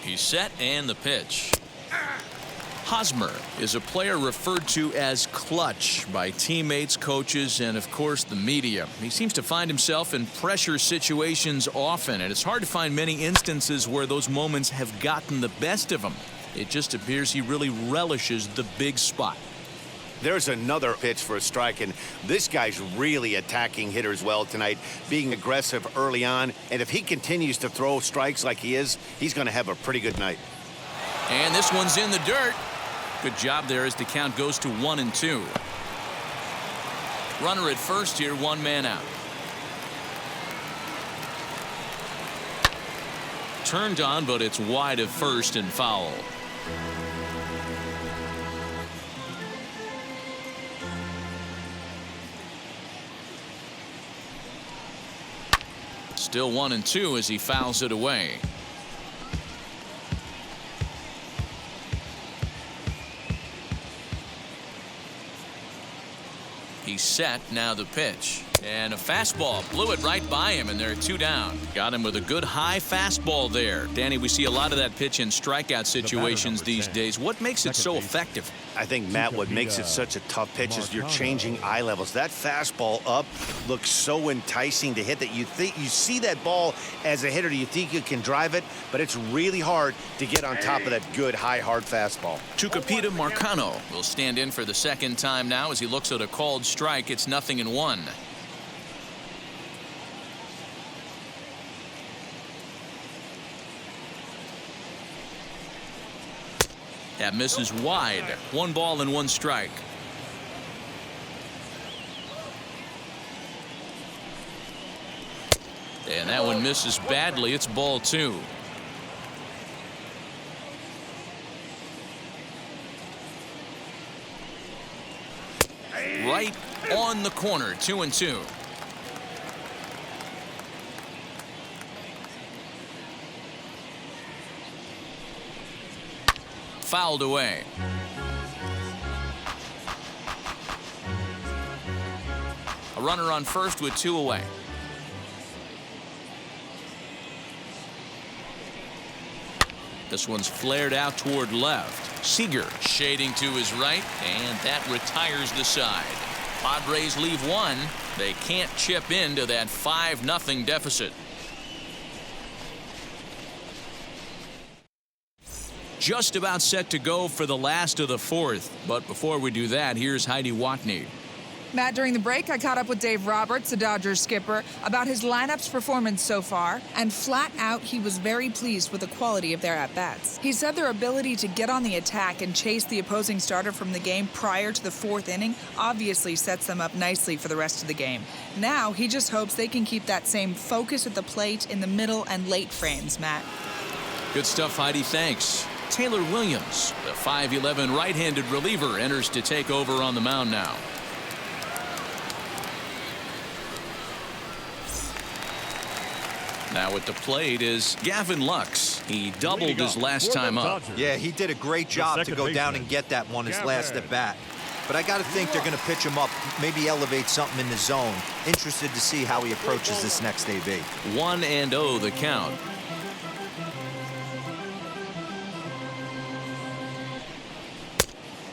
S1: He's set, and the pitch. Hosmer is a player referred to as clutch by teammates, coaches, and of course the media. He seems to find himself in pressure situations often, and it's hard to find many instances where those moments have gotten the best of him. It just appears he really relishes the big spot.
S2: There's another pitch for a strike, and this guy's really attacking hitters well tonight, being aggressive early on, and if he continues to throw strikes like he is, he's going to have a pretty good night.
S1: And this one's in the dirt. Good job there as the count goes to 1-2. Runner at first here, 1 man out. Turned on, but it's wide of first and foul. Still 1-2 as he fouls it away. He's set. Now the pitch. And a fastball blew it right by him, and they're 2 down. Got him with a good high fastball there. Danny, we see a lot of that pitch in strikeout situations these days. What makes it so effective?
S2: I think, Matt, what makes it such a tough pitch is you're changing eye levels. That fastball up looks so enticing to hit that you see that ball as a hitter, you think you can drive it, but it's really hard to get on top of that good, high, hard fastball.
S1: Tucupita Marcano will stand in for the second time now as he looks at a called strike. It's 0-1. That misses wide. 1 ball and 1 strike. And that one misses badly. It's ball 2. Right on the corner. 2-2. Fouled away. A runner on first with 2 away. This one's flared out toward left. Seeger shading to his right, and that retires the side. Padres leave 1. They can't chip into that 5-0 deficit. Just about set to go for the last of the 4th. But before we do that, here's Heidi Watney.
S7: Matt, during the break, I caught up with Dave Roberts, the Dodgers skipper, about his lineup's performance so far, and flat out, he was very pleased with the quality of their at-bats. He said their ability to get on the attack and chase the opposing starter from the game prior to the 4th inning obviously sets them up nicely for the rest of the game. Now, he just hopes they can keep that same focus at the plate in the middle and late frames, Matt.
S1: Good stuff, Heidi. Thanks. Taylor Williams, the 5'11" right-handed reliever, enters to take over on the mound now. Now at the plate is Gavin Lux. He doubled his last time up.
S4: Yeah, he did a great job to go down and get that one his last at bat. But I got to think they're going to pitch him up, maybe elevate something in the zone. Interested to see how he approaches this next AB.
S1: 1-0 the count.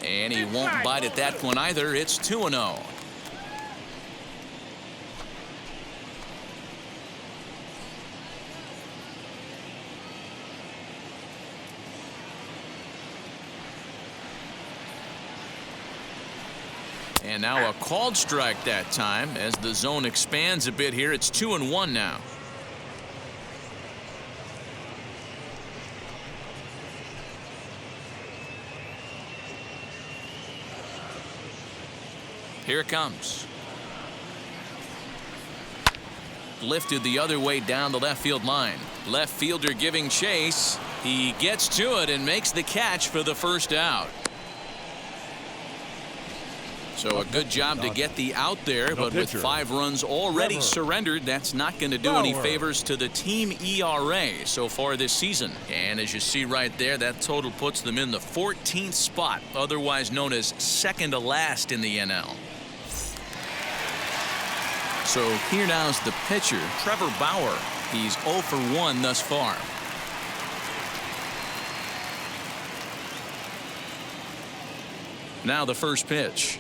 S1: And he won't bite at that one either. It's 2-0. And now a called strike that time as the zone expands a bit here. It's 2-1 now. Here it comes. Lifted the other way down the left field line. Left fielder giving chase. He gets to it and makes the catch for the first out. So a good job to get the out there, but with 5 runs already surrendered, that's not going to do any favors to the team ERA so far this season. And as you see right there, that total puts them in the 14th spot, otherwise known as second to last in the NL. So here now is the pitcher, Trevor Bauer. He's 0 for 1 thus far. Now the first pitch.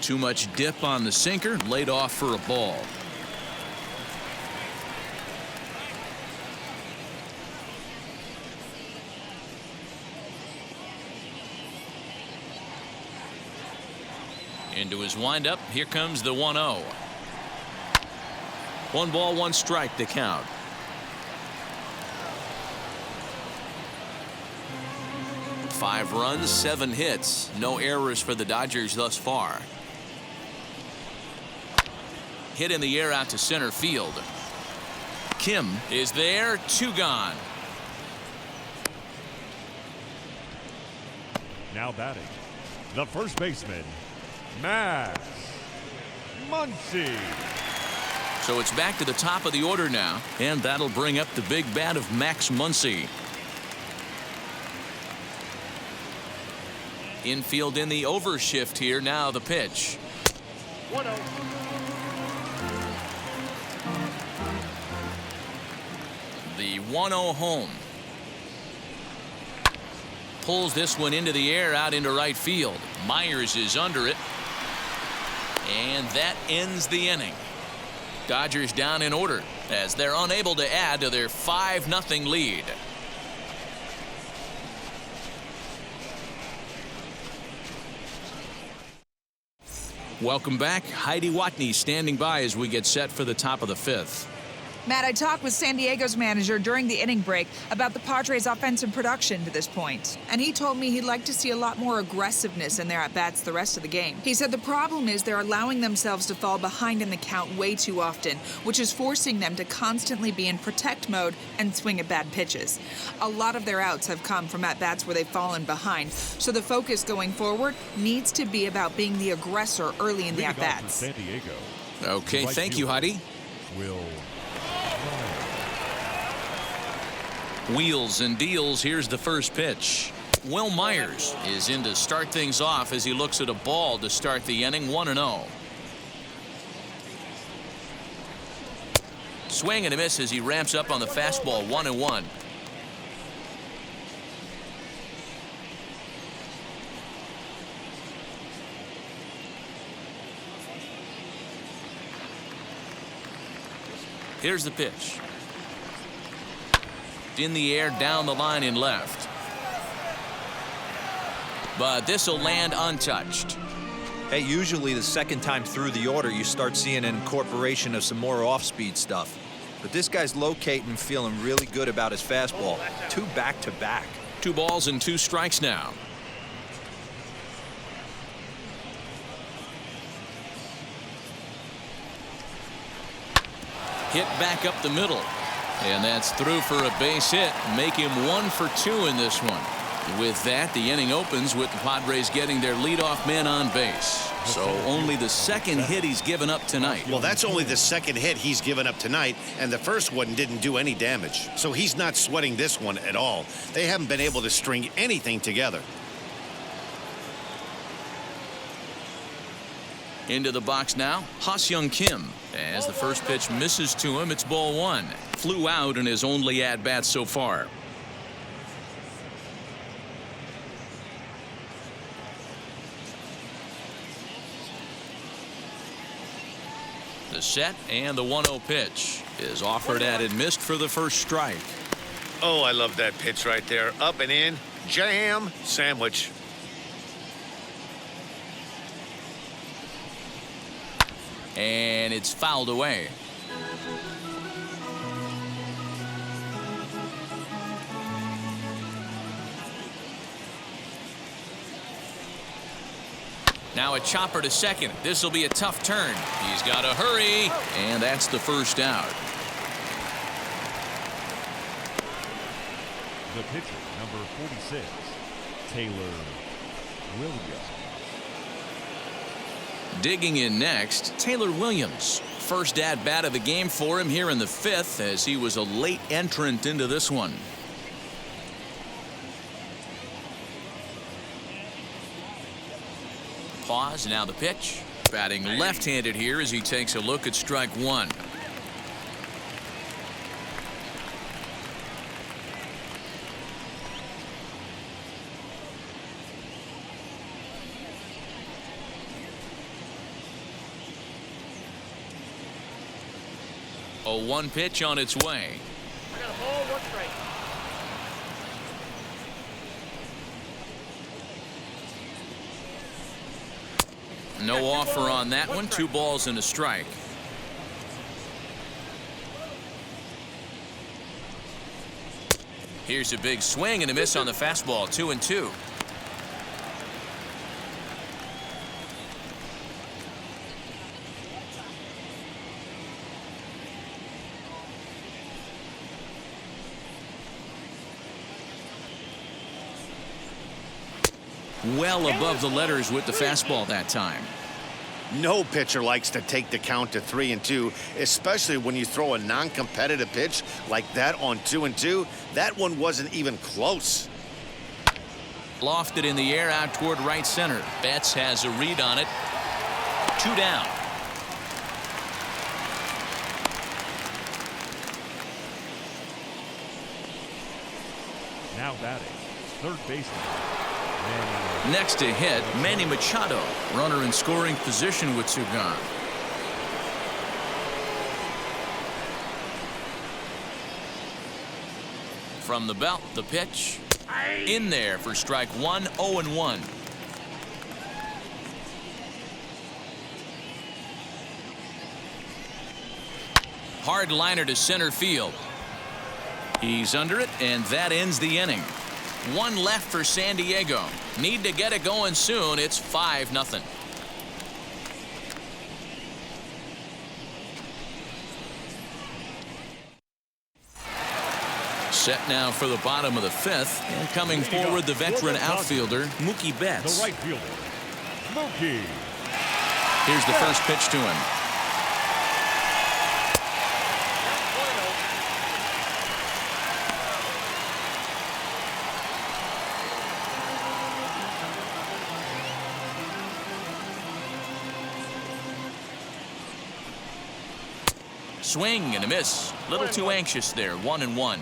S1: Too much dip on the sinker, laid off for a ball. Into his windup. Here comes the 1-0. 1 ball, 1 strike to count. Five runs, 7 hits. No errors for the Dodgers thus far. Hit in the air out to center field. Kim is there. 2 gone.
S3: Now batting, the first baseman, Max Muncy.
S1: So it's back to the top of the order now, and that'll bring up the big bat of Max Muncy. Infield in the overshift here. Now the pitch.
S5: 1-0.
S1: The 1-0 home. Pulls this one into the air out into right field. Myers is under it. And that ends the inning. Dodgers down in order as they're unable to add to their 5-0 lead. Welcome back. Heidi Watney standing by as we get set for the top of the 5th.
S7: Matt, I talked with San Diego's manager during the inning break about the Padres' offensive production to this point, and he told me he'd like to see a lot more aggressiveness in their at-bats the rest of the game. He said the problem is they're allowing themselves to fall behind in the count way too often, which is forcing them to constantly be in protect mode and swing at bad pitches. A lot of their outs have come from at-bats where they've fallen behind, so the focus going forward needs to be about being the aggressor early in the
S3: Leading off for
S7: at-bats.
S3: San Diego.
S1: Okay,
S3: Right
S1: thank you,
S3: fielder,
S1: Heidi.
S3: Will
S1: Wheels and deals. Here's the first pitch. Will Myers is in to start things off as he looks at a ball to start the inning. 1-0. Swing and a miss as he ramps up on the fastball. 1-1. Here's the pitch. In the air, down the line and left. But this will land untouched.
S4: Hey, usually the second time through the order, you start seeing an incorporation of some more off-speed stuff. But this guy's locating, feeling really good about his fastball. 2 back-to-back.
S1: 2 balls and 2 strikes now. Hit back up the middle. And that's through for a base hit. Make him 1 for 2 in this one. With that, the inning opens with the Padres getting their leadoff man on base. So only the second hit he's given up tonight.
S2: Well, that's only the second hit he's given up tonight, and the first one didn't do any damage. So he's not sweating this one at all. They haven't been able to string anything together.
S1: Into the box now, Ha-Seong Kim. As the first pitch misses to him, it's ball 1. Flew out in his only at-bat so far. The set and the 1-0 pitch is offered at and missed for the first strike.
S2: Oh, I love that pitch right there. Up and in, jam, sandwich.
S1: And it's fouled away. Now a chopper to second. This will be a tough turn. He's got to hurry. And that's the first out.
S3: the pitcher, number 46, Taylor Williams.
S1: Digging in next, Taylor Williams. First at-bat of the game for him here in the 5th, as he was a late entrant into this one. Pause, now the pitch. Batting left-handed here as he takes a look at strike one. A 1 pitch on its way.
S5: I got a ball, 1 strike.
S1: No offer on that one. 2 balls and a strike. Here's a big swing and a miss on the fastball. 2-2. Well above the letters with the fastball that time.
S2: No pitcher likes to take the count to 3-2, especially when you throw a non-competitive pitch like that on 2-2. That one wasn't even close.
S1: Lofted in the air out toward right center. Betts has a read on it. 2 down.
S3: Now batting, third baseman.
S1: Next to hit, Manny Machado. Runner in scoring position with 2 gone. From the belt, the pitch. In there for strike 1, 0-1. Hard liner to center field. He's under it, and that ends the inning. 1 left for San Diego. Need to get it going soon. It's 5-0. Set now for the bottom of the 5th, and coming forward the veteran outfielder Mookie Betts.
S3: The right fielder, Mookie.
S1: Here's the first pitch to him. Swing and a miss. Little too anxious there. 1-1.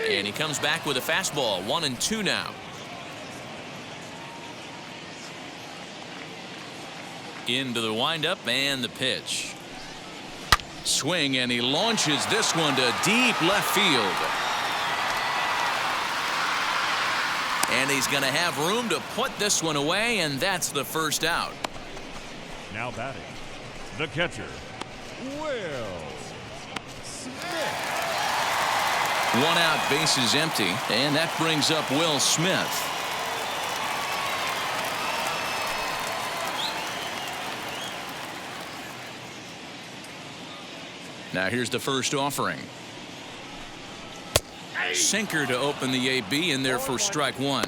S1: And he comes back with a fastball. 1-2 now. Into the windup and the pitch. Swing, and he launches this one to deep left field. And he's going to have room to put this one away, and that's the first out.
S3: Now batting, the catcher, Will Smith.
S1: 1 out, bases empty, and that brings up Will Smith. Now here's the first offering. Sinker to open the AB in there for strike 1.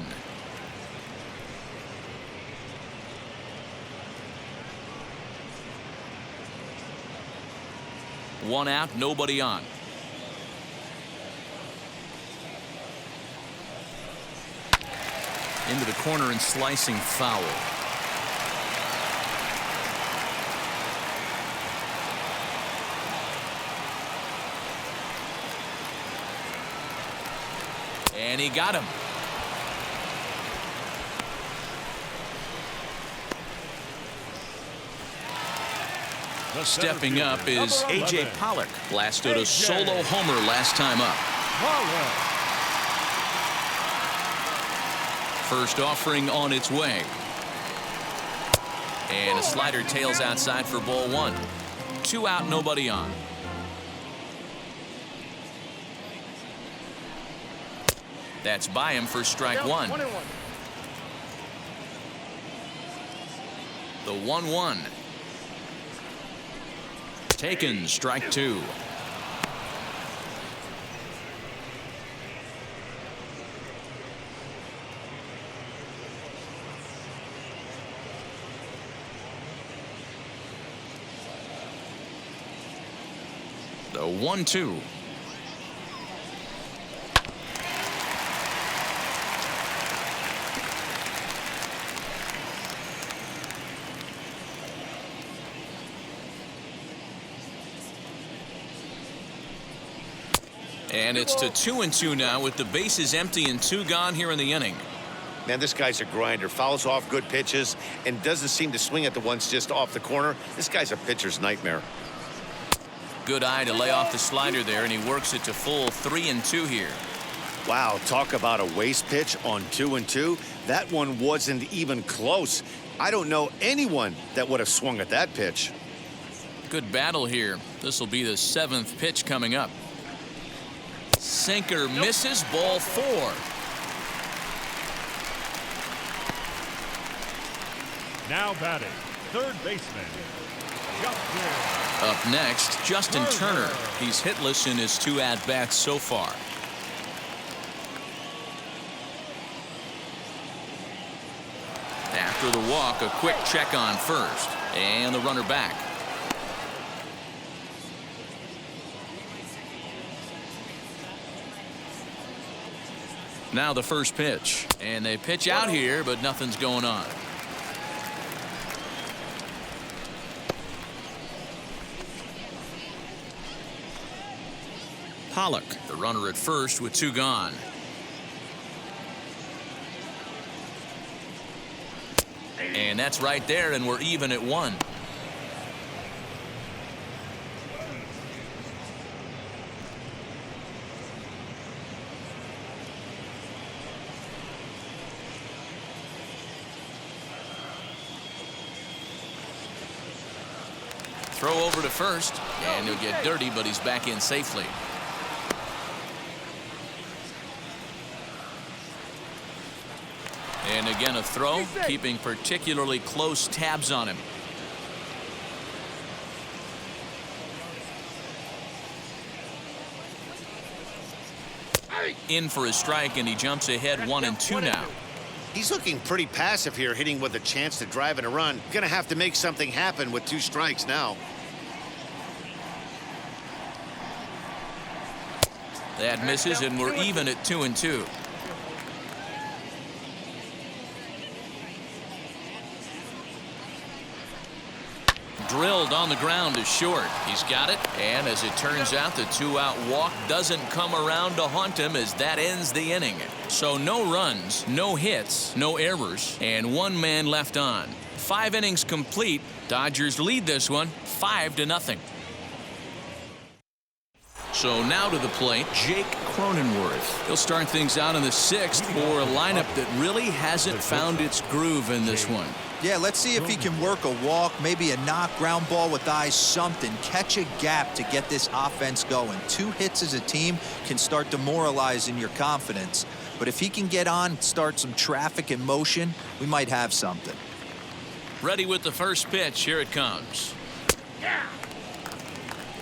S1: One out, nobody on. Into the corner and slicing foul. And he got him. Stepping up is A.J. Pollock. Blasted a solo homer last time up. First offering on its way. And a slider tails outside for ball 1. 2 out, nobody on. That's by him for strike 1. The 1-1. Taken, strike 2. The 1-2. And it's to 2-2 now with the bases empty and 2 gone here in the inning.
S2: Man, this guy's a grinder. Fouls off good pitches and doesn't seem to swing at the ones just off the corner. This guy's a pitcher's nightmare.
S1: Good eye to lay off the slider there, and he works it to full 3-2 here.
S2: Wow, talk about a waste pitch on 2-2. That one wasn't even close. I don't know anyone that would have swung at that pitch.
S1: Good battle here. This will be the 7th pitch coming up. Sinker misses, ball 4.
S3: Now batting, third baseman, Justin.
S1: Up next, Justin Turner. He's hitless in his 2 at-bats so far. After the walk, a quick check on first. And the runner back. Now the first pitch, and they pitch out here, but nothing's going on. Pollock, the runner at first with 2 gone. And that's right there, and we're even at 1. Throw over to first, and he'll get dirty, but he's back in safely. And again a throw, keeping particularly close tabs on him. In for a strike, and he jumps ahead 1-2 now.
S2: He's looking pretty passive here, hitting with a chance to drive in a run. Gonna have to make something happen with 2 strikes now.
S1: That misses, and we're even at 2-2. Drilled on the ground is short. He's got it, and as it turns out, the 2-out walk doesn't come around to haunt him as that ends the inning. So no runs, no hits, no errors, and 1 man left on. 5 innings complete. Dodgers lead this one 5-0. So now to the plate, Jake Cronenworth. He'll start things out in the 6th for a lineup that really hasn't found its groove in this one.
S4: Yeah, let's see if he can work a walk, maybe a knock, ground ball with eyes, something. Catch a gap to get this offense going. 2 hits as a team can start demoralizing your confidence. But if he can get on, start some traffic in motion, we might have something.
S1: Ready with the first pitch. Here it comes.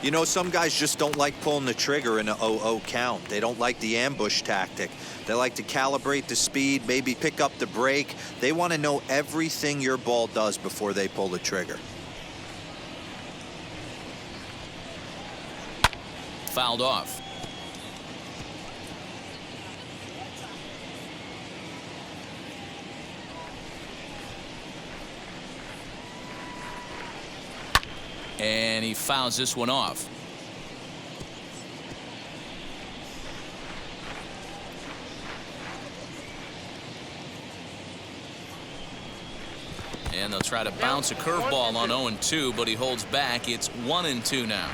S4: You know, some guys just don't like pulling the trigger in an 0-0 count. They don't like the ambush tactic. They like to calibrate the speed, maybe pick up the brake. They want to know everything your ball does before they pull the trigger.
S1: Fouled off. And he fouls this one off. And they'll try to bounce a curveball on 0-2, but he holds back. It's 1-2 now.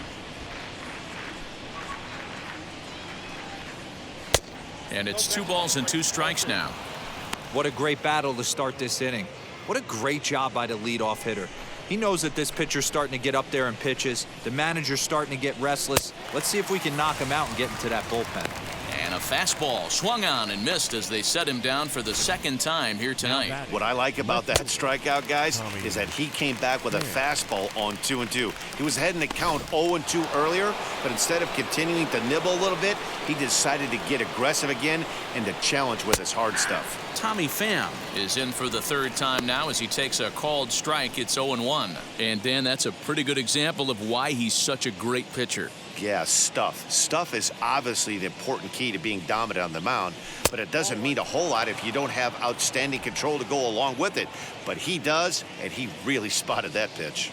S1: And it's 2 balls and 2 strikes now.
S4: What a great battle to start this inning. What a great job by the leadoff hitter. He knows that this pitcher's starting to get up there in pitches. The manager's starting to get restless. Let's see if we can knock him out and get into that bullpen.
S1: And a fastball swung on and missed as they set him down for the 2nd time here tonight.
S2: What I like about that strikeout, guys, is that he came back with a fastball on 2-2. He was heading to count 0-2 earlier, but instead of continuing to nibble a little bit, he decided to get aggressive again and to challenge with his hard stuff.
S1: Tommy Pham is in for the 3rd time now as he takes a called strike. It's 0-1. And Dan, that's a pretty good example of why he's such a great pitcher.
S2: Yeah, stuff. Stuff is obviously the important key to being dominant on the mound, but it doesn't mean a whole lot if you don't have outstanding control to go along with it. But he does, and he really spotted that pitch.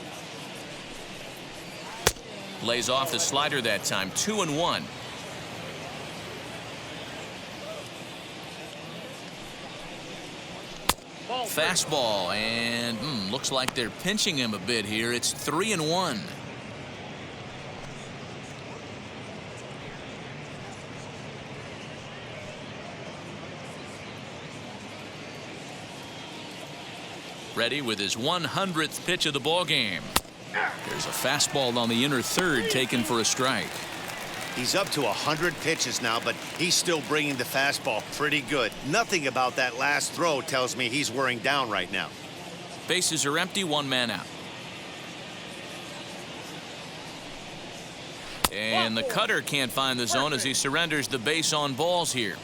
S1: Lays off the slider that time. 2-1. Fastball, and looks like they're pinching him a bit here. It's 3-1. Ready with his 100th pitch of the ball game. There's a fastball on the inner 3rd taken for a strike.
S2: He's up to 100 pitches now, but he's still bringing the fastball pretty good. Nothing about that last throw tells me he's wearing down right now.
S1: Bases are empty, 1 man out. And the cutter can't find the zone as he surrenders the base on balls here.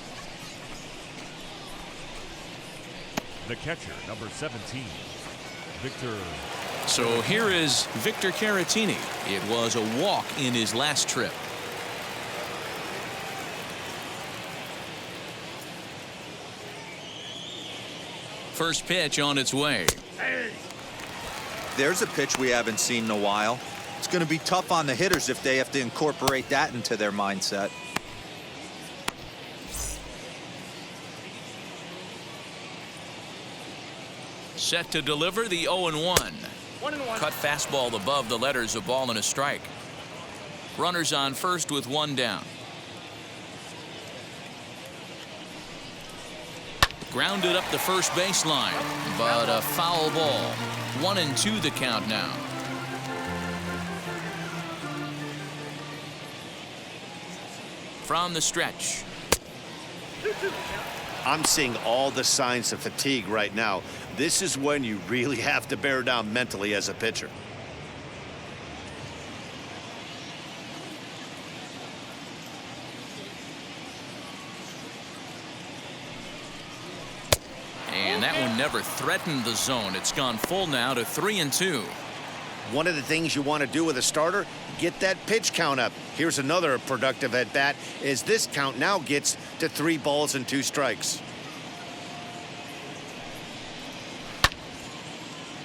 S3: The catcher, number 17, Victor.
S1: So here is Victor Carratini. It was a walk in his last trip. First pitch on its way.
S4: There's a pitch we haven't seen in a while. It's going to be tough on the hitters if they have to incorporate that into their mindset.
S1: Set to deliver the 0-1.
S5: 1-1.
S1: Cut fastball above the letters, a ball and a strike. Runners on first with one down. Grounded up the first baseline, but a foul ball. 1-2 the count now. From the stretch.
S2: I'm seeing all the signs of fatigue right now. This is when you really have to bear down mentally as a pitcher.
S1: And that one never threatened the zone. It's gone full now to 3-2.
S2: One of the things you want to do with a starter, get that pitch count up. Here's another productive at bat as this count now gets to 3 balls and 2 strikes.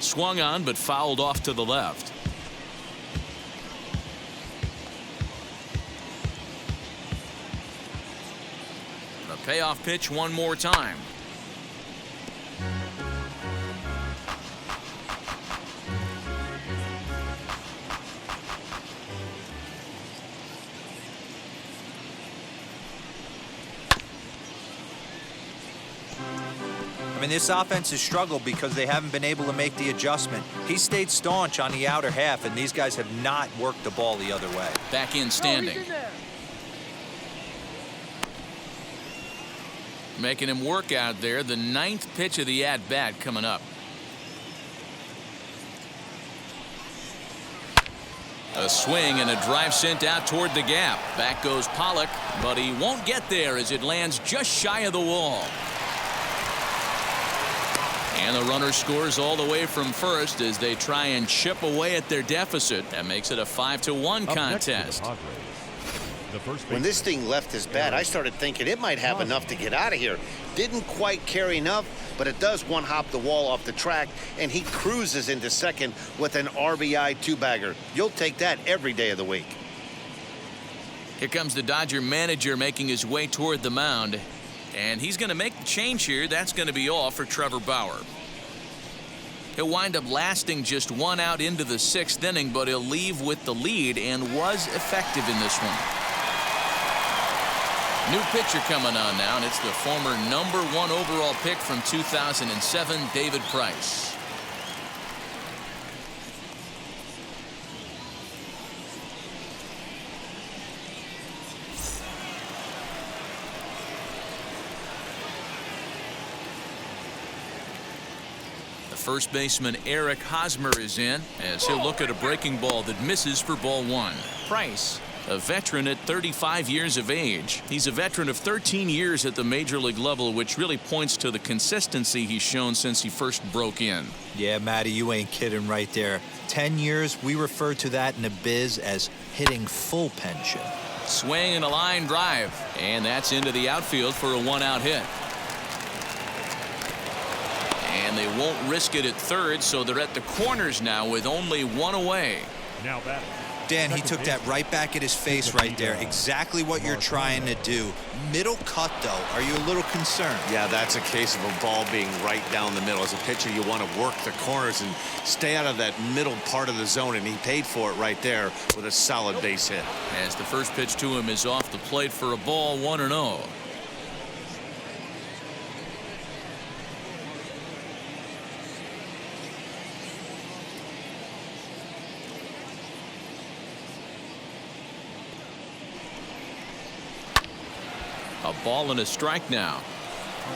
S1: Swung on but fouled off to the left. The payoff pitch one more time.
S4: I mean, this offense has struggled because they haven't been able to make the adjustment. He stayed staunch on the outer half, and these guys have not worked the ball the other way.
S1: Back in standing. Making him work out there. The 9th pitch of the at-bat coming up. A swing and a drive sent out toward the gap. Back goes Pollock, but he won't get there as it lands just shy of the wall. And the runner scores all the way from first as they try and chip away at their deficit. That makes it a 5-1 contest.
S2: When this thing left his bat, I started thinking it might have enough to get out of here. Didn't quite carry enough, but it does one-hop the wall off the track, and he cruises into second with an RBI 2-bagger. You'll take that every day of the week.
S1: Here comes the Dodger manager making his way toward the mound. And he's going to make the change here. That's going to be all for Trevor Bauer. He'll wind up lasting just 1 out into the 6th inning, but he'll leave with the lead and was effective in this one. New pitcher coming on now, and it's the former #1 overall pick from 2007, David Price. First baseman Eric Hosmer is in as he'll look at a breaking ball that misses for ball 1. Price, a veteran at 35 years of age. He's a veteran of 13 years at the major league level, which really points to the consistency he's shown since he first broke in.
S4: Yeah, Matty, you ain't kidding right there. 10 years, we refer to that in the biz as hitting full pension.
S1: Swing and a line drive, and that's into the outfield for a 1-out hit. And they won't risk it at third, so they're at the corners now with only 1 away.
S3: Now batting.
S4: Dan, he took that right back at his face right there. Exactly what you're trying to do. Middle cut, though. Are you a little concerned?
S2: Yeah, that's a case of a ball being right down the middle. As a pitcher, you want to work the corners and stay out of that middle part of the zone, and he paid for it right there with a solid base hit.
S1: As the first pitch to him is off the plate for a ball, 1-0. A ball and a strike now.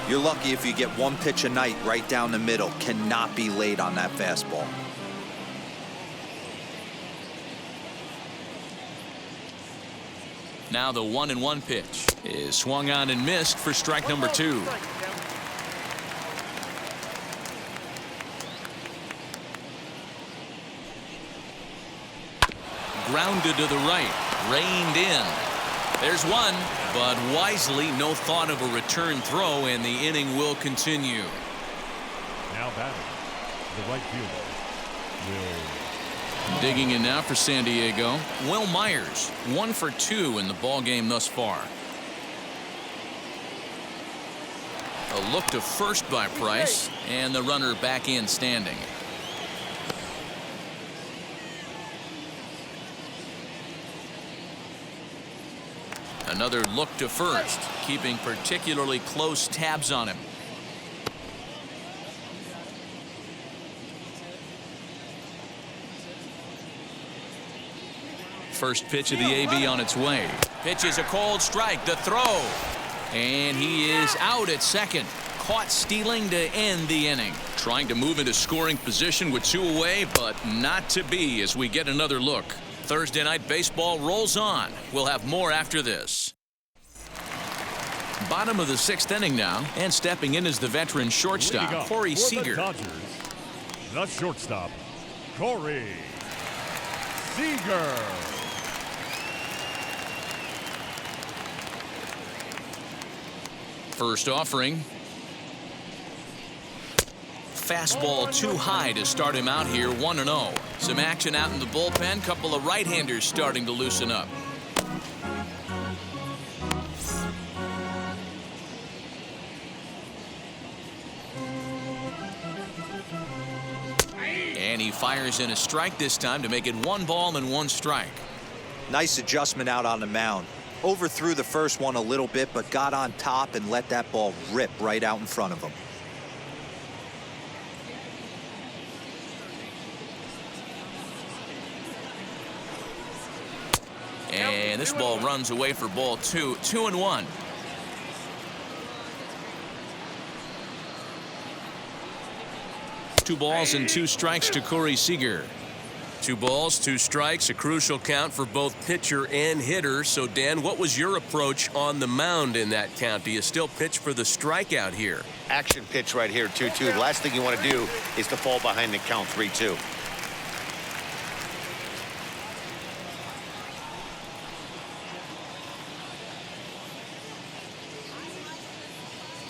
S4: You're lucky if you get 1 pitch a night right down the middle. Cannot be late on that fastball.
S1: Now the 1-1 pitch is swung on and missed for strike number 2. Grounded to the right, reined in. There's one, but wisely no thought of a return throw, and the inning will continue.
S3: Now batting, the right fielder, Will.
S1: Digging in now for San Diego, Will Myers, 1 for 2 in the ball game thus far. A look to first by Price, and the runner back in standing. Another look to first, keeping particularly close tabs on him. First pitch of the AB on its way. Pitch is a cold strike. The throw. And he is out at second. Caught stealing to end the inning. Trying to move into scoring position with 2 away, but not to be as we get another look. Thursday night baseball rolls on. We'll have more after this. Bottom of the 6th inning now, and stepping in is the veteran shortstop, Tory Seeger.
S3: The Dodgers, the shortstop, Tory Seeger.
S1: First offering. Fastball too high to start him out here, 1-0. Some action out in the bullpen. Couple of right-handers starting to loosen up. And he fires in a strike this time to make it 1 ball and 1 strike.
S4: Nice adjustment out on the mound. Overthrew the first one a little bit, but got on top and let that ball rip right out in front of him.
S1: And this ball runs away for ball 2. 2-1. Two balls and 2 strikes to Tory Seeger.
S6: 2 balls, 2 strikes, a crucial count for both pitcher and hitter. So, Dan, what was your approach on the mound in that count? Do you still pitch for the strikeout here?
S2: Action pitch right here, 2-2. The last thing you want to do is to fall behind the count 3-2.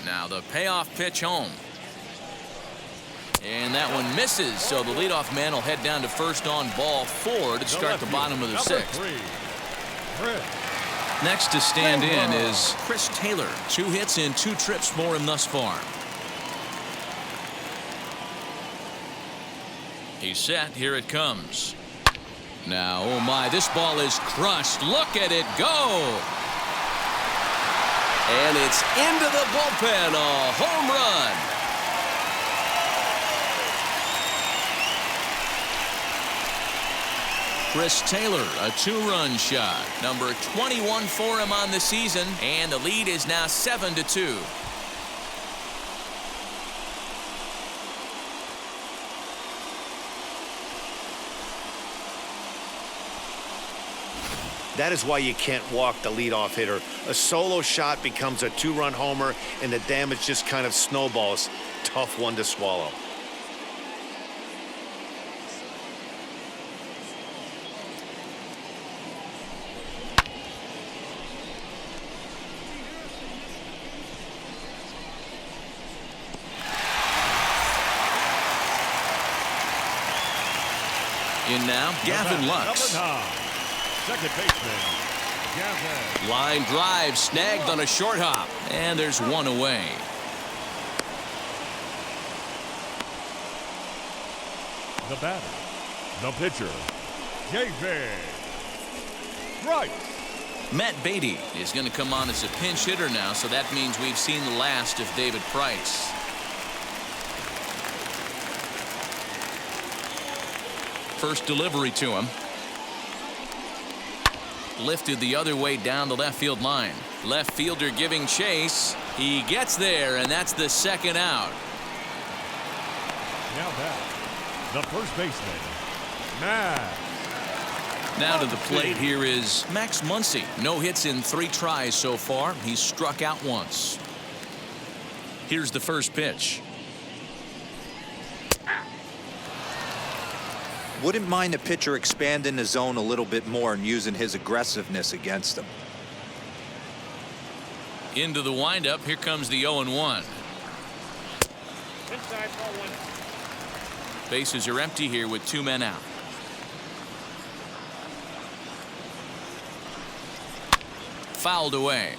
S1: Now the payoff pitch home. And that one misses, so the leadoff man will head down to first on ball 4 to start the bottom of the 6th. Next to stand in is Chris Taylor. 2 hits and 2 trips for him thus far. He's set. Here it comes. Now, oh my, this ball is crushed. Look at it go.
S6: And it's into the bullpen. A home run.
S1: Chris Taylor, a 2-run shot. Number 21 for him on the season, and the lead is now 7-2.
S2: That is why you can't walk the leadoff hitter. A solo shot becomes a 2-run homer, and the damage just kind of snowballs. Tough one to swallow.
S1: In now, Gavin Lux.
S3: Second baseman, Gavin.
S1: Line drive snagged on a short hop, and there's 1 away.
S3: The batter, the pitcher, David Price.
S1: Matt Beatty is going to come on as a pinch hitter now, so that means we've seen the last of David Price. First delivery to him. Lifted the other way down the left field line. Left fielder giving chase. He gets there, and that's the 2nd out.
S3: Now back, the first baseman, Max.
S1: Now to the plate here is Max Muncy. No hits in 3 tries so far. He's struck out once. Here's the first pitch.
S4: Wouldn't mind the pitcher expanding the zone a little bit more and using his aggressiveness against him.
S1: Into the windup. Here comes the 0-1.
S5: Inside ball one.
S1: Bases are empty here with 2 men out. Fouled away.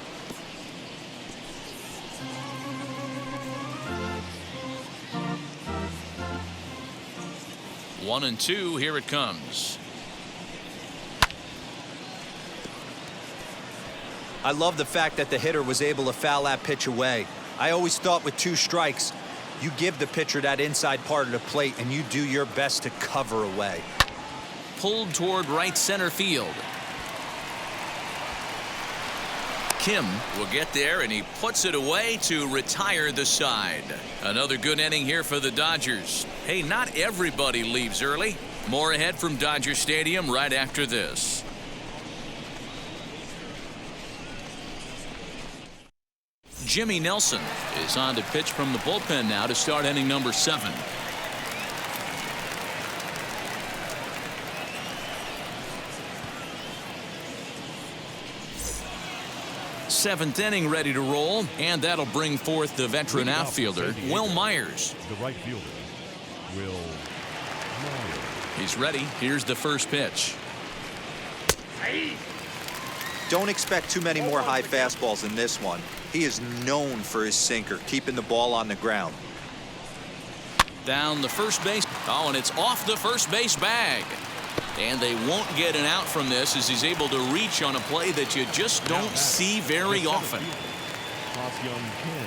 S1: One and two, here it comes.
S4: I love the fact that the hitter was able to foul that pitch away. I always thought with 2 strikes, you give the pitcher that inside part of the plate and you do your best to cover away.
S1: Pulled toward right center field. Kim will get there, and he puts it away to retire the side. Another good inning here for the Dodgers. Hey, not everybody leaves early. More ahead from Dodger Stadium right after this. Jimmy Nelson is on to pitch from the bullpen now to start inning number 7. Seventh inning ready to roll, and that'll bring forth the veteran outfielder, Will Myers.
S3: The right fielder, Will Myers.
S1: He's ready. Here's the first pitch.
S4: Don't expect too many more high fastballs in this one. He is known for his sinker, keeping the ball on the ground.
S1: Down the first base. Oh, and it's off the first base bag. And they won't get an out from this as he's able to reach on a play that you just don't see very often.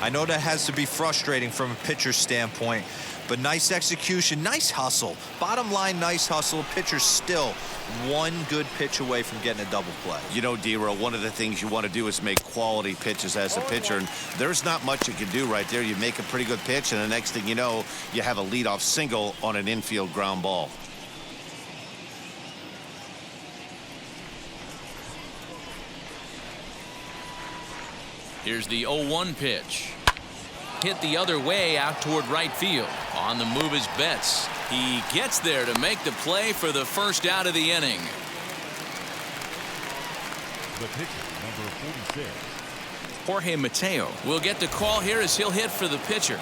S4: I know that has to be frustrating from a pitcher's standpoint, but nice execution, nice hustle. Bottom line, nice hustle. Pitcher's still one good pitch away from getting a double play.
S2: You know, D-Roll, one of the things you want to do is make quality pitches as a pitcher, and there's not much you can do right there. You make a pretty good pitch, and the next thing you know, you have a leadoff single on an infield ground ball.
S1: Here's the 0-1 pitch. Hit the other way out toward right field. On the move is Betts. He gets there to make the play for the first out of the inning.
S3: The pitcher, number 46.
S1: Jorge Mateo will get the call here as he'll hit for the pitcher.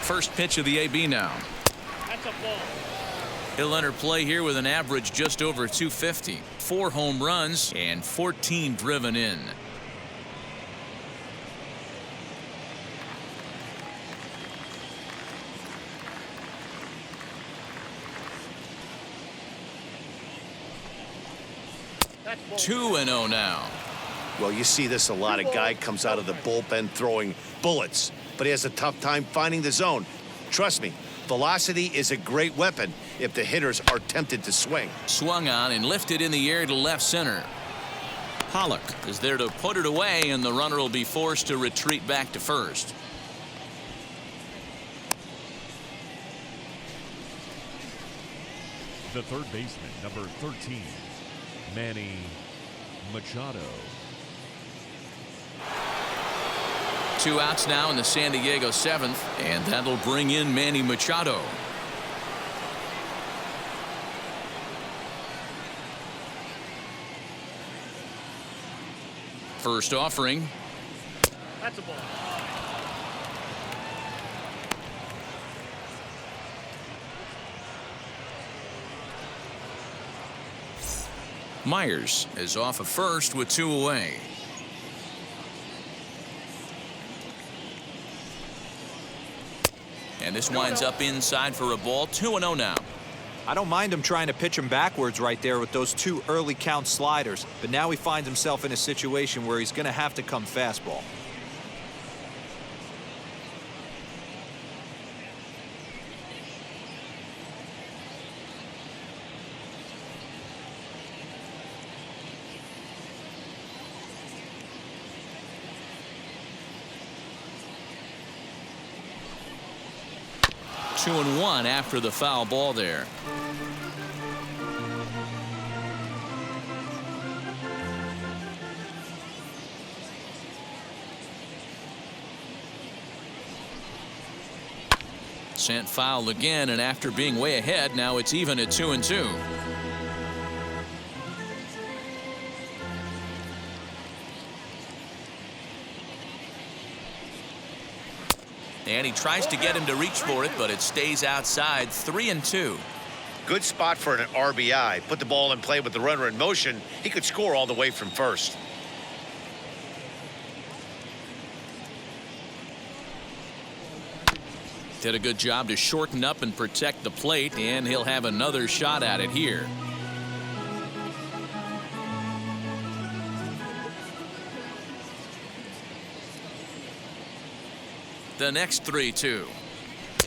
S1: First pitch of the AB now.
S5: That's a ball.
S1: He'll enter play here with an average just over 250. 4 home runs and 14 driven in.
S5: That's ball.
S1: 2-0 now.
S2: Well, you see this a lot. A guy comes out of the bullpen throwing bullets, but he has a tough time finding the zone. Trust me, velocity is a great weapon if the hitters are tempted to swing.
S1: Swung on and lifted in the air to left center. Pollock is there to put it away, and the runner will be forced to retreat back to first.
S3: The third baseman, number 13, Manny Machado.
S1: 2 outs now in the San Diego 7th, and that'll bring in Manny Machado. First offering.
S5: That's a ball.
S1: Myers is off of first with 2 away. And this winds up inside for a ball. 2-0 now.
S4: I don't mind him trying to pitch him backwards right there with those 2 early count sliders, but now he finds himself in a situation where he's going to have to come fastball.
S1: Two and one after the foul ball there. Sent foul again, and after being way ahead, now it's even at 2-2. And he tries to get him to reach for it, but it stays outside. 3-2.
S2: Good spot for an RBI. Put the ball in play with the runner in motion. He could score all the way from first.
S1: Did a good job to shorten up and protect the plate, and he'll have another shot at it here. The next 3-2.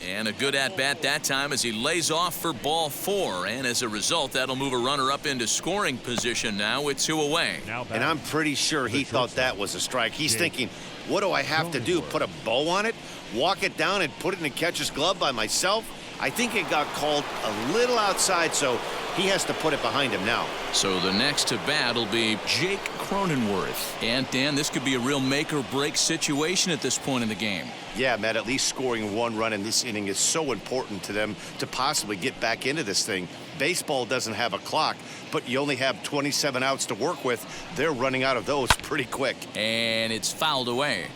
S1: And a good at-bat that time as he lays off for ball 4. And as a result, that'll move a runner up into scoring position now with 2 away.
S2: And I'm pretty sure he thought that was a strike. He's thinking, what do I have to do? Put a bow on it? Walk it down and put it in the catcher's glove by myself? I think it got called a little outside, so he has to put it behind him now.
S1: So the next to bat will be Jake Cronenworth. And Dan, this could be a real make or break situation at this point in the game.
S2: Yeah, Matt, at least scoring 1 run in this inning is so important to them to possibly get back into this thing. Baseball doesn't have a clock, but you only have 27 outs to work with. They're running out of those pretty quick.
S1: And it's fouled away.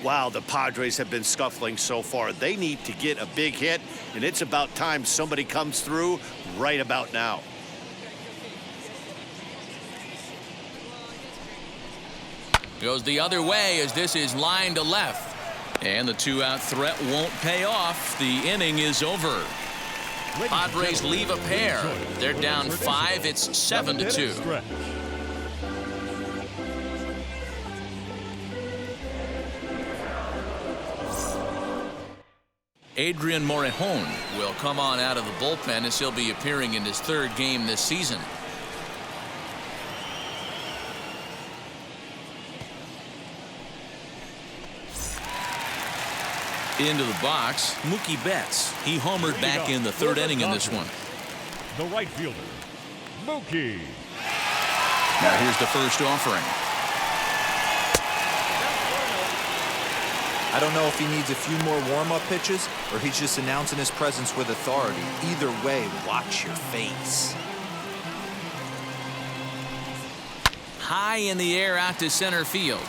S2: Wow, the Padres have been scuffling so far. They need to get a big hit, and it's about time somebody comes through right about now.
S1: Goes the other way as this is line to left. And the 2-out threat won't pay off. The inning is over. Padres leave a pair. They're down 5. It's 7-2. Adrian Morejon will come on out of the bullpen as he'll be appearing in his 3rd game this season. Into the box, Mookie Betts. He homered back in the 3rd inning in this one.
S3: The right fielder, Mookie.
S1: Now here's the first offering.
S4: I don't know if he needs a few more warm-up pitches or he's just announcing his presence with authority. Either way, watch your face.
S1: High in the air out to center field.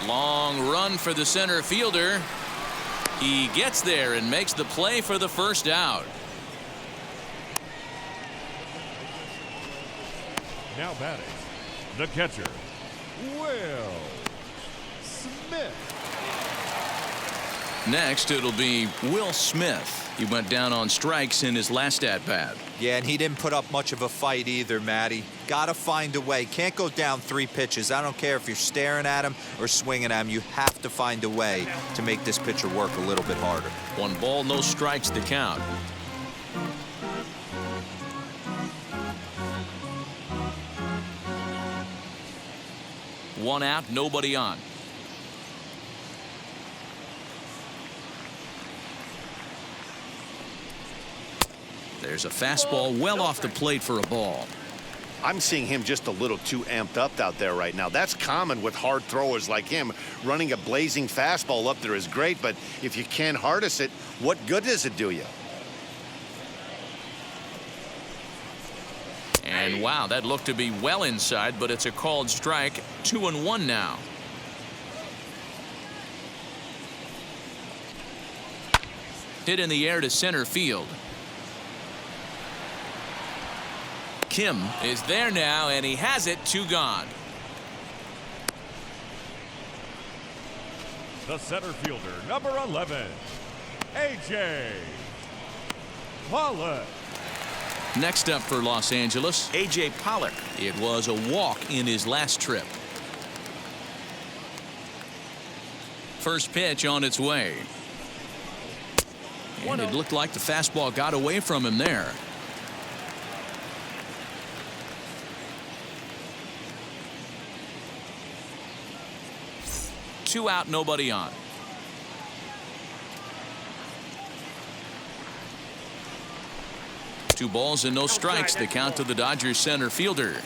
S1: Long run for the center fielder. He gets there and makes the play for the first out.
S3: Now batting, the catcher, Will Smith.
S1: Next, it'll be Will Smith. He went down on strikes in his last at-bat.
S4: Yeah, and he didn't put up much of a fight either, Matty. Gotta find a way. Can't go down 3 pitches. I don't care if you're staring at him or swinging at him. You have to find a way to make this pitcher work a little bit harder.
S1: 1 ball, no strikes to count. One out, nobody on. There's a fastball well off the plate for a ball.
S2: I'm seeing him just a little too amped up out there right now. That's common with hard throwers like him. Running a blazing fastball up there is great, but if you can't harness it, what good does it do you?
S1: And wow, that looked to be well inside, but it's a called strike. 2-1 now. Hit in the air to center field. Kim is there now, and he has it. 2 gone.
S3: The center fielder, number 11, A.J. Pollock.
S1: Next up for Los Angeles, A.J. Pollock. It was a walk in his last trip. First pitch on its way. And it looked like the fastball got away from him there. Two out, nobody on. Two balls and no strikes. The count to the Dodgers center fielder.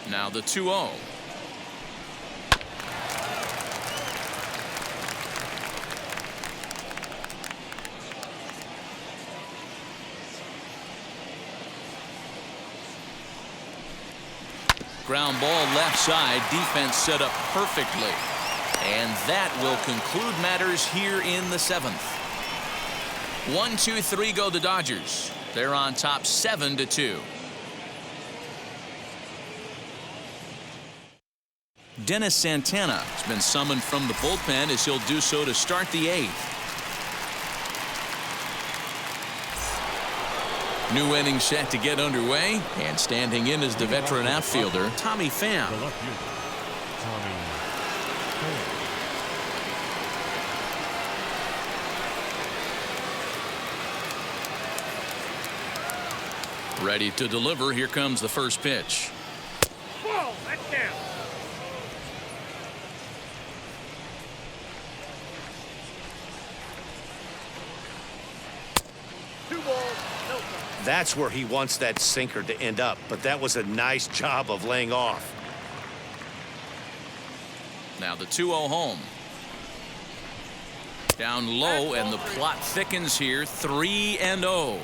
S1: Now the 2-0. Ground ball left side. Defense set up perfectly. And that will conclude matters here in the 7th. 1-2-3 go the Dodgers. They're on top 7-2. Dennis Santana has been summoned from the bullpen as he'll do so to start the 8th. New inning set to get underway, and standing in is the veteran outfielder Tommy Pham.
S3: The left fielder, Tommy Pham.
S1: Ready to deliver. Here comes the first pitch.
S5: Ball, that's down. Two balls, no strikes.
S2: That's where he wants that sinker to end up, but that was a nice job of laying off.
S1: Now the 2-0 home. Down low, and the plot thickens here. 3-0.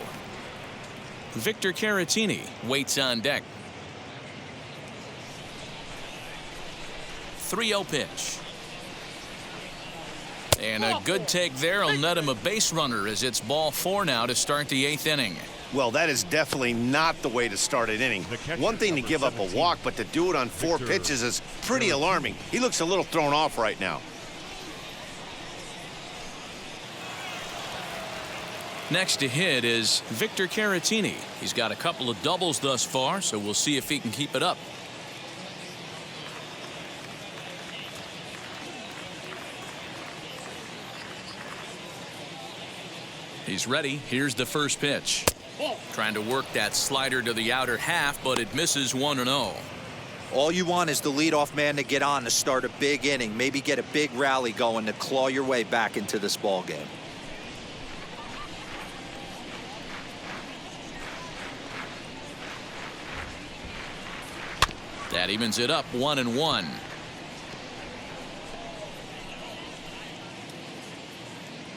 S1: Victor Caratini waits on deck. 3-0 pitch. And a good take there will net him a base runner as it's ball 4 now to start the 8th inning.
S2: Well, that is definitely not the way to start an inning. One thing to give up a walk, but to do it on 4 pitches is pretty alarming. He looks a little thrown off right now.
S1: Next to hit is Victor Caratini. He's got a couple of doubles thus far, so we'll see if he can keep it up. He's ready. Here's the first pitch. Trying to work that slider to the outer half, but it misses 1-0.
S4: All you want is the leadoff man to get on to start a big inning, maybe get a big rally going to claw your way back into this ball game.
S1: That evens it up 1-1.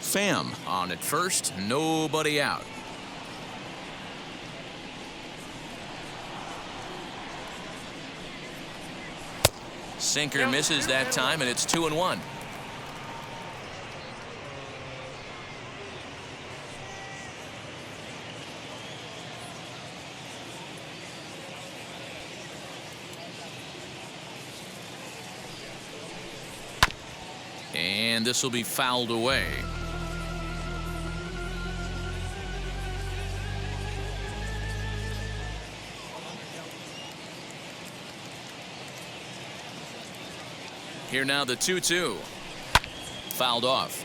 S1: Pham on at first, nobody out. Sinker misses that time, and it's 2-1. And this will be fouled away. Here now the 2-2. Fouled off.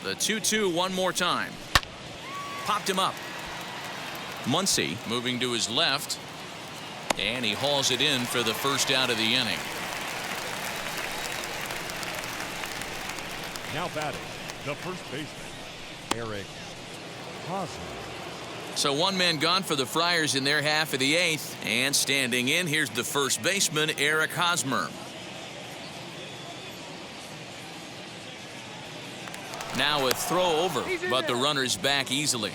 S1: The 2-2 one more time. Popped him up. Muncy moving to his left, and he hauls it in for the first out of the inning.
S3: Now batting, the first baseman, Eric Hosmer.
S1: So one man gone for the Friars in their half of the 8th, and standing in, here's the first baseman, Eric Hosmer. Now a throw over, but the runner's back easily.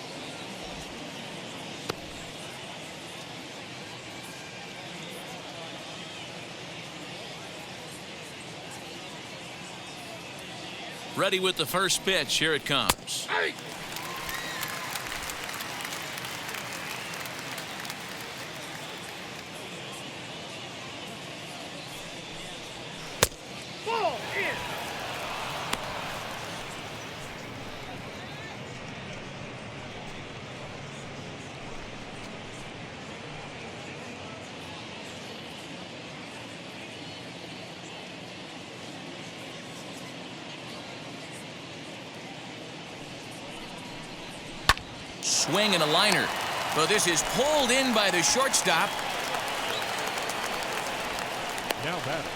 S1: Ready with the first pitch. Here it comes.
S5: Hey! Ball in.
S1: Swing and a liner, but this is pulled in by the shortstop.
S3: Now batting,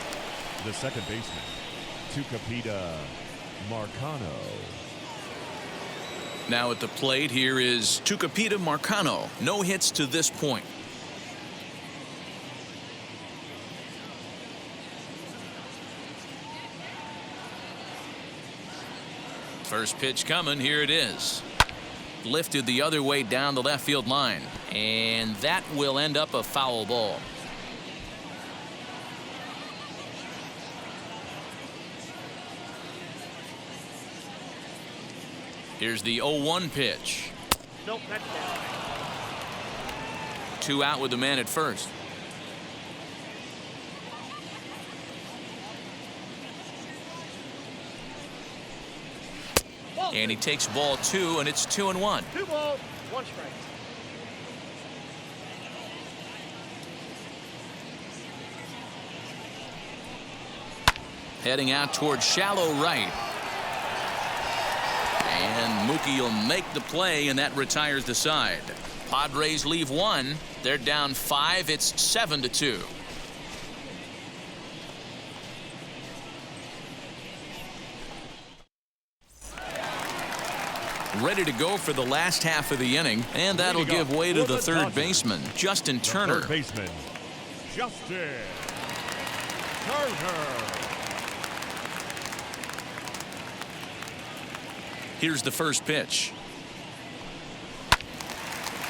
S3: the second baseman, Tucupita Marcano.
S1: Now at the plate, here is Tucupita Marcano. No hits to this point. First pitch coming. Here it is. Lifted the other way down the left field line. And that will end up a foul ball. Here's the 0-1 pitch.
S5: Nope, that's down.
S1: 2 out with the man at first. And he takes ball 2, and it's 2-1.
S5: 2 balls, 1 strike.
S1: Heading out towards shallow right. And Mookie will make the play, and that retires the side. Padres leave 1. They're down 5. It's 7-2. Ready to go for the last half of the inning, and that'll give way to the third baseman, Justin Turner.
S3: Third baseman, Justin Turner.
S1: Here's the first pitch.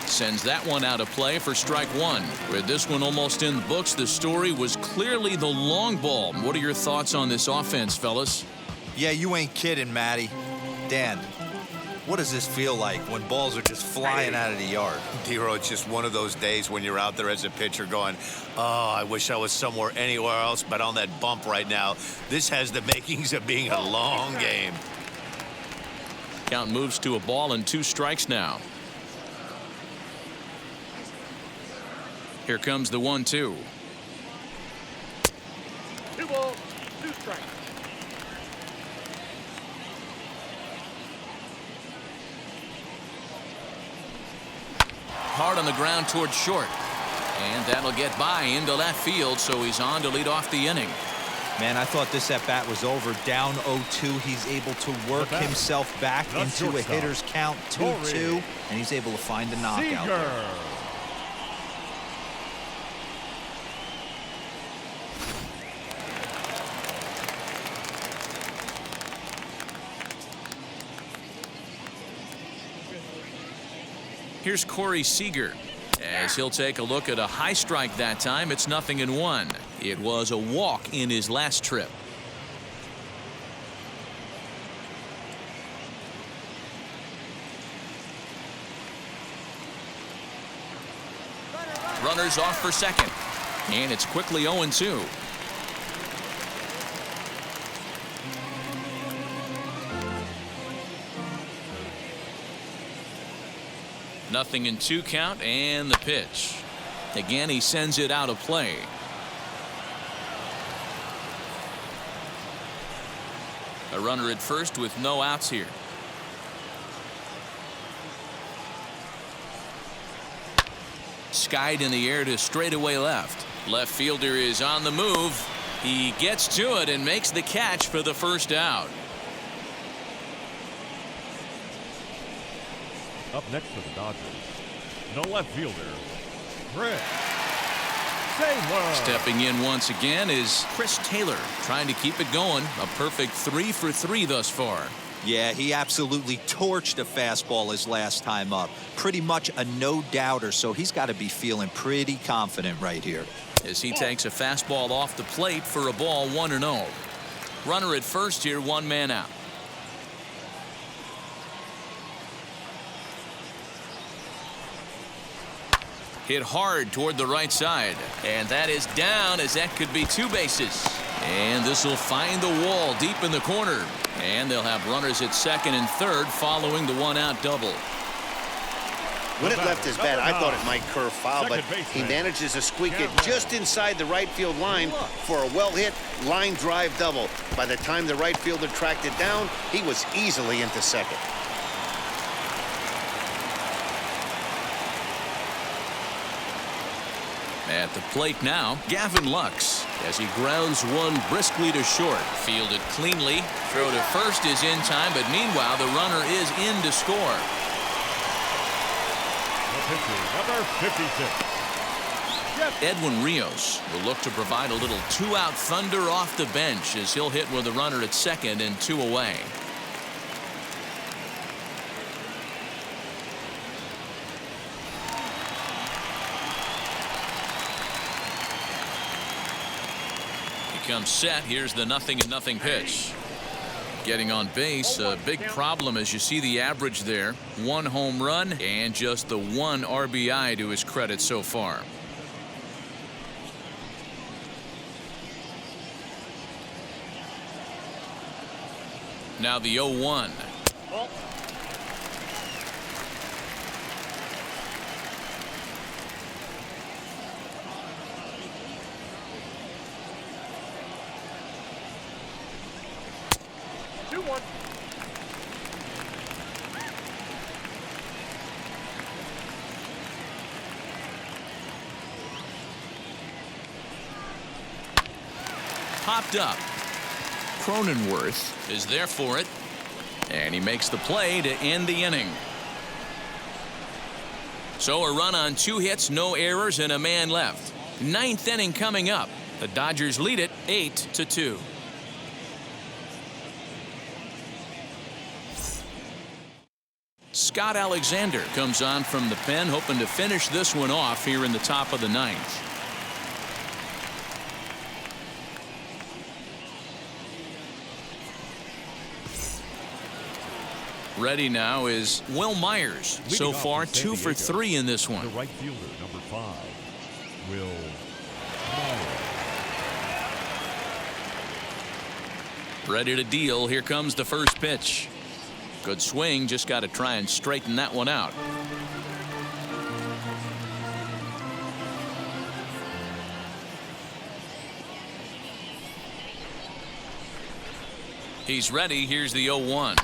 S1: Sends that one out of play for strike 1. With this one almost in the books, the story was clearly the long ball. What are your thoughts on this offense, fellas?
S4: Yeah, you ain't kidding, Matty. Dan, what does this feel like when balls are just flying out of the yard?
S2: D-Row, it's just one of those days when you're out there as a pitcher going, oh, I wish I was somewhere anywhere else but on that bump right now. This has the makings of being a long game.
S1: Count moves to a ball and 2 strikes now. Here comes the 1-2.
S5: 2 balls, 2 strikes.
S1: Hard on the ground towards short. And that'll get by into left field, so he's on to lead off the inning.
S4: Man, I thought this at-bat was over. Down 0-2. He's able to work himself back into a hitter's count, 2-2, and he's able to find the knockout.
S3: Seeger.
S1: Here's Tory Seeger. As he'll take a look at a high strike that time, it's 0-1. It was a walk in his last trip. Runners off for second. And it's quickly 0-2. Nothing in 2 count, and the pitch. Again, he sends it out of play. A runner at first with no outs here. Skied in the air to straightaway left. Left fielder is on the move. He gets to it and makes the catch for the first out.
S3: Up next for the Dodgers, no left fielder, Chris Taylor.
S1: Stepping in once again is Chris Taylor, trying to keep it going. A perfect 3 for 3 thus far.
S4: Yeah, he absolutely torched a fastball his last time up. Pretty much a no-doubter, so he's got to be feeling pretty confident right here.
S1: As he takes a fastball off the plate for a ball, 1-0. Runner at first here, 1 man out. Hit hard toward the right side, and that is down, as that could be 2 bases. And this will find the wall deep in the corner, and they'll have runners at second and third following the 1-out double.
S2: When it left his bat, I thought it might curve foul, but he manages to squeak it just inside the right field line for a well-hit line drive double. By the time the right fielder tracked it down, he was easily into second.
S1: At the plate now, Gavin Lux, as he grounds one briskly to short. Fielded cleanly. Throw to first is in time, but meanwhile the runner is in to score.
S3: The pitcher, number 56.
S1: Edwin Rios will look to provide a little 2-out thunder off the bench as he'll hit with a runner at second and 2 away. comes set. Here's the 0-0 pitch. Getting on base, a big problem as you see the average there. 1 home run and just the 1 RBI to his credit so far. Now the 0-1.
S5: Ball.
S1: Popped up. Cronenworth is there for it, and he makes the play to end the inning. So a run on 2 hits, no errors, and a man left. 9th inning coming up. The Dodgers lead it 8-2. Scott Alexander comes on from the pen, hoping to finish this one off here in the top of the 9th. Ready now is Will Myers. So far 2 for 3 in this one.
S3: The right fielder, number 5, Will Myers.
S1: Ready to deal. Here comes the first pitch. Good swing. Just got to try and straighten that one out. He's ready. Here's the 0-1.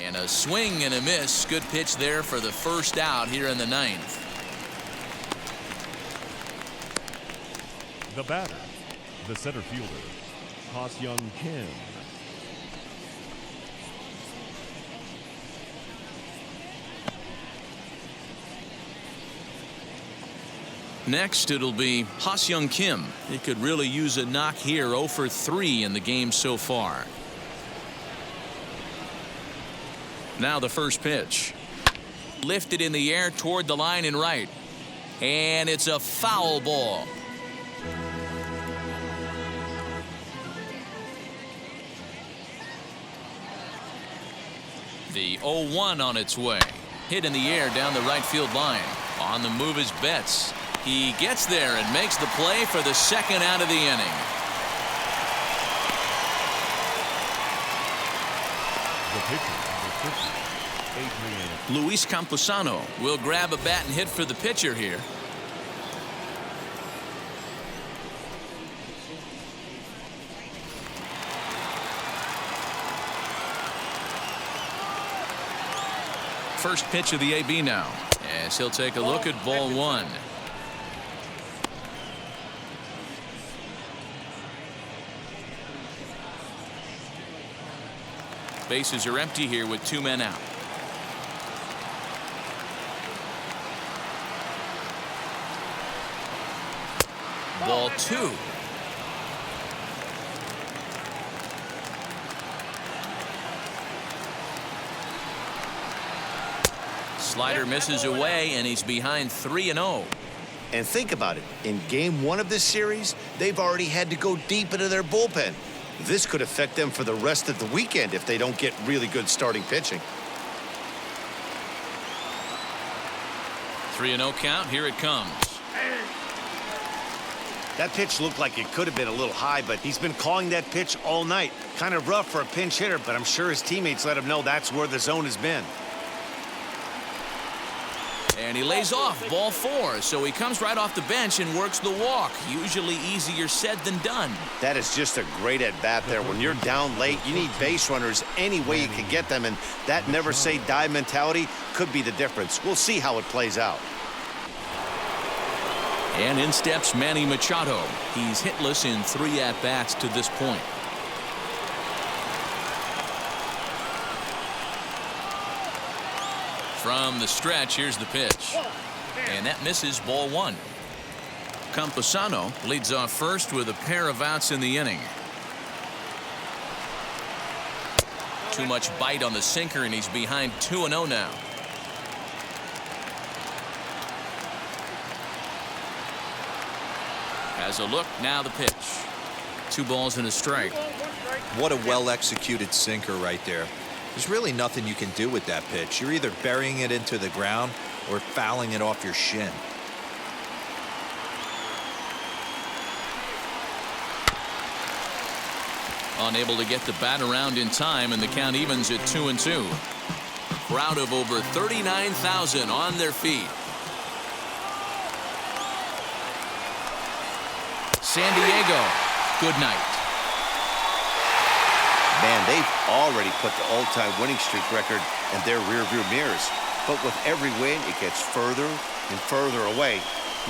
S1: And a swing and a miss. Good pitch there for the first out here in the 9th.
S3: The batter, the center fielder, Hosmer Kim.
S1: Next, it'll be Ha-Seong Kim. He could really use a knock here. 0 for 3 in the game so far. Now the first pitch. Lifted in the air toward the line and right. And it's a foul ball. The 0-1 on its way. Hit in the air down the right field line. On the move is Betts. He gets there and makes the play for the second out of the inning.
S3: The pitcher, number 50, Adrian.
S1: Luis Camposano will grab a bat and hit for the pitcher here. First pitch of the AB now, as he'll take a look at ball 1. Bases are empty here with 2 men out. Ball 2. Slider misses away, and he's behind 3-0.
S2: And think about it. In game 1 of this series, they've already had to go deep into their bullpen. This could affect them for the rest of the weekend if they don't get really good starting pitching.
S1: 3-0 count. Here it comes.
S2: That pitch looked like it could have been a little high, but he's been calling that pitch all night. Kind of rough for a pinch hitter, but I'm sure his teammates let him know that's where the zone has been.
S1: And he lays off, ball 4. So he comes right off the bench and works the walk. Usually easier said than done.
S2: That is just a great at-bat there. When you're down late, you need base runners any way you can get them, and that never-say-die mentality could be the difference. We'll see how it plays out.
S1: And in steps Manny Machado. He's hitless in 3 at-bats to this point. From the stretch, here's the pitch. And that misses, ball 1. Campusano leads off first with a pair of outs in the inning. Too much bite on the sinker, and he's behind 2-0 now. Has a look, now the pitch. 2 balls and a strike.
S4: What a well-executed sinker right there. There's really nothing you can do with that pitch. You're either burying it into the ground or fouling it off your shin.
S1: Unable to get the bat around in time, and the count evens at 2-2. Crowd of over 39,000 on their feet. San Diego, good night.
S2: Man, they've already put the all-time winning streak record in their rearview mirrors. But with every win, it gets further and further away.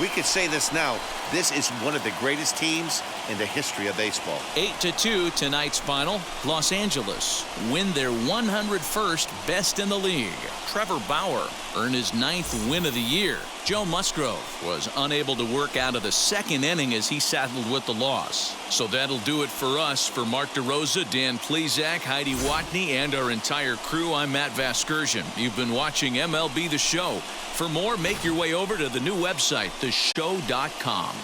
S2: We could say this now. This is one of the greatest teams in the history of baseball.
S1: 8-2 tonight's final. Los Angeles win their 101st best in the league. Trevor Bauer earned his 9th win of the year. Joe Musgrove was unable to work out of the 2nd inning as he settled with the loss. So that'll do it for us. For Mark DeRosa, Dan Plezak, Heidi Watney, and our entire crew, I'm Matt Vasgersian. You've been watching MLB The Show. For more, make your way over to the new website, theshow.com.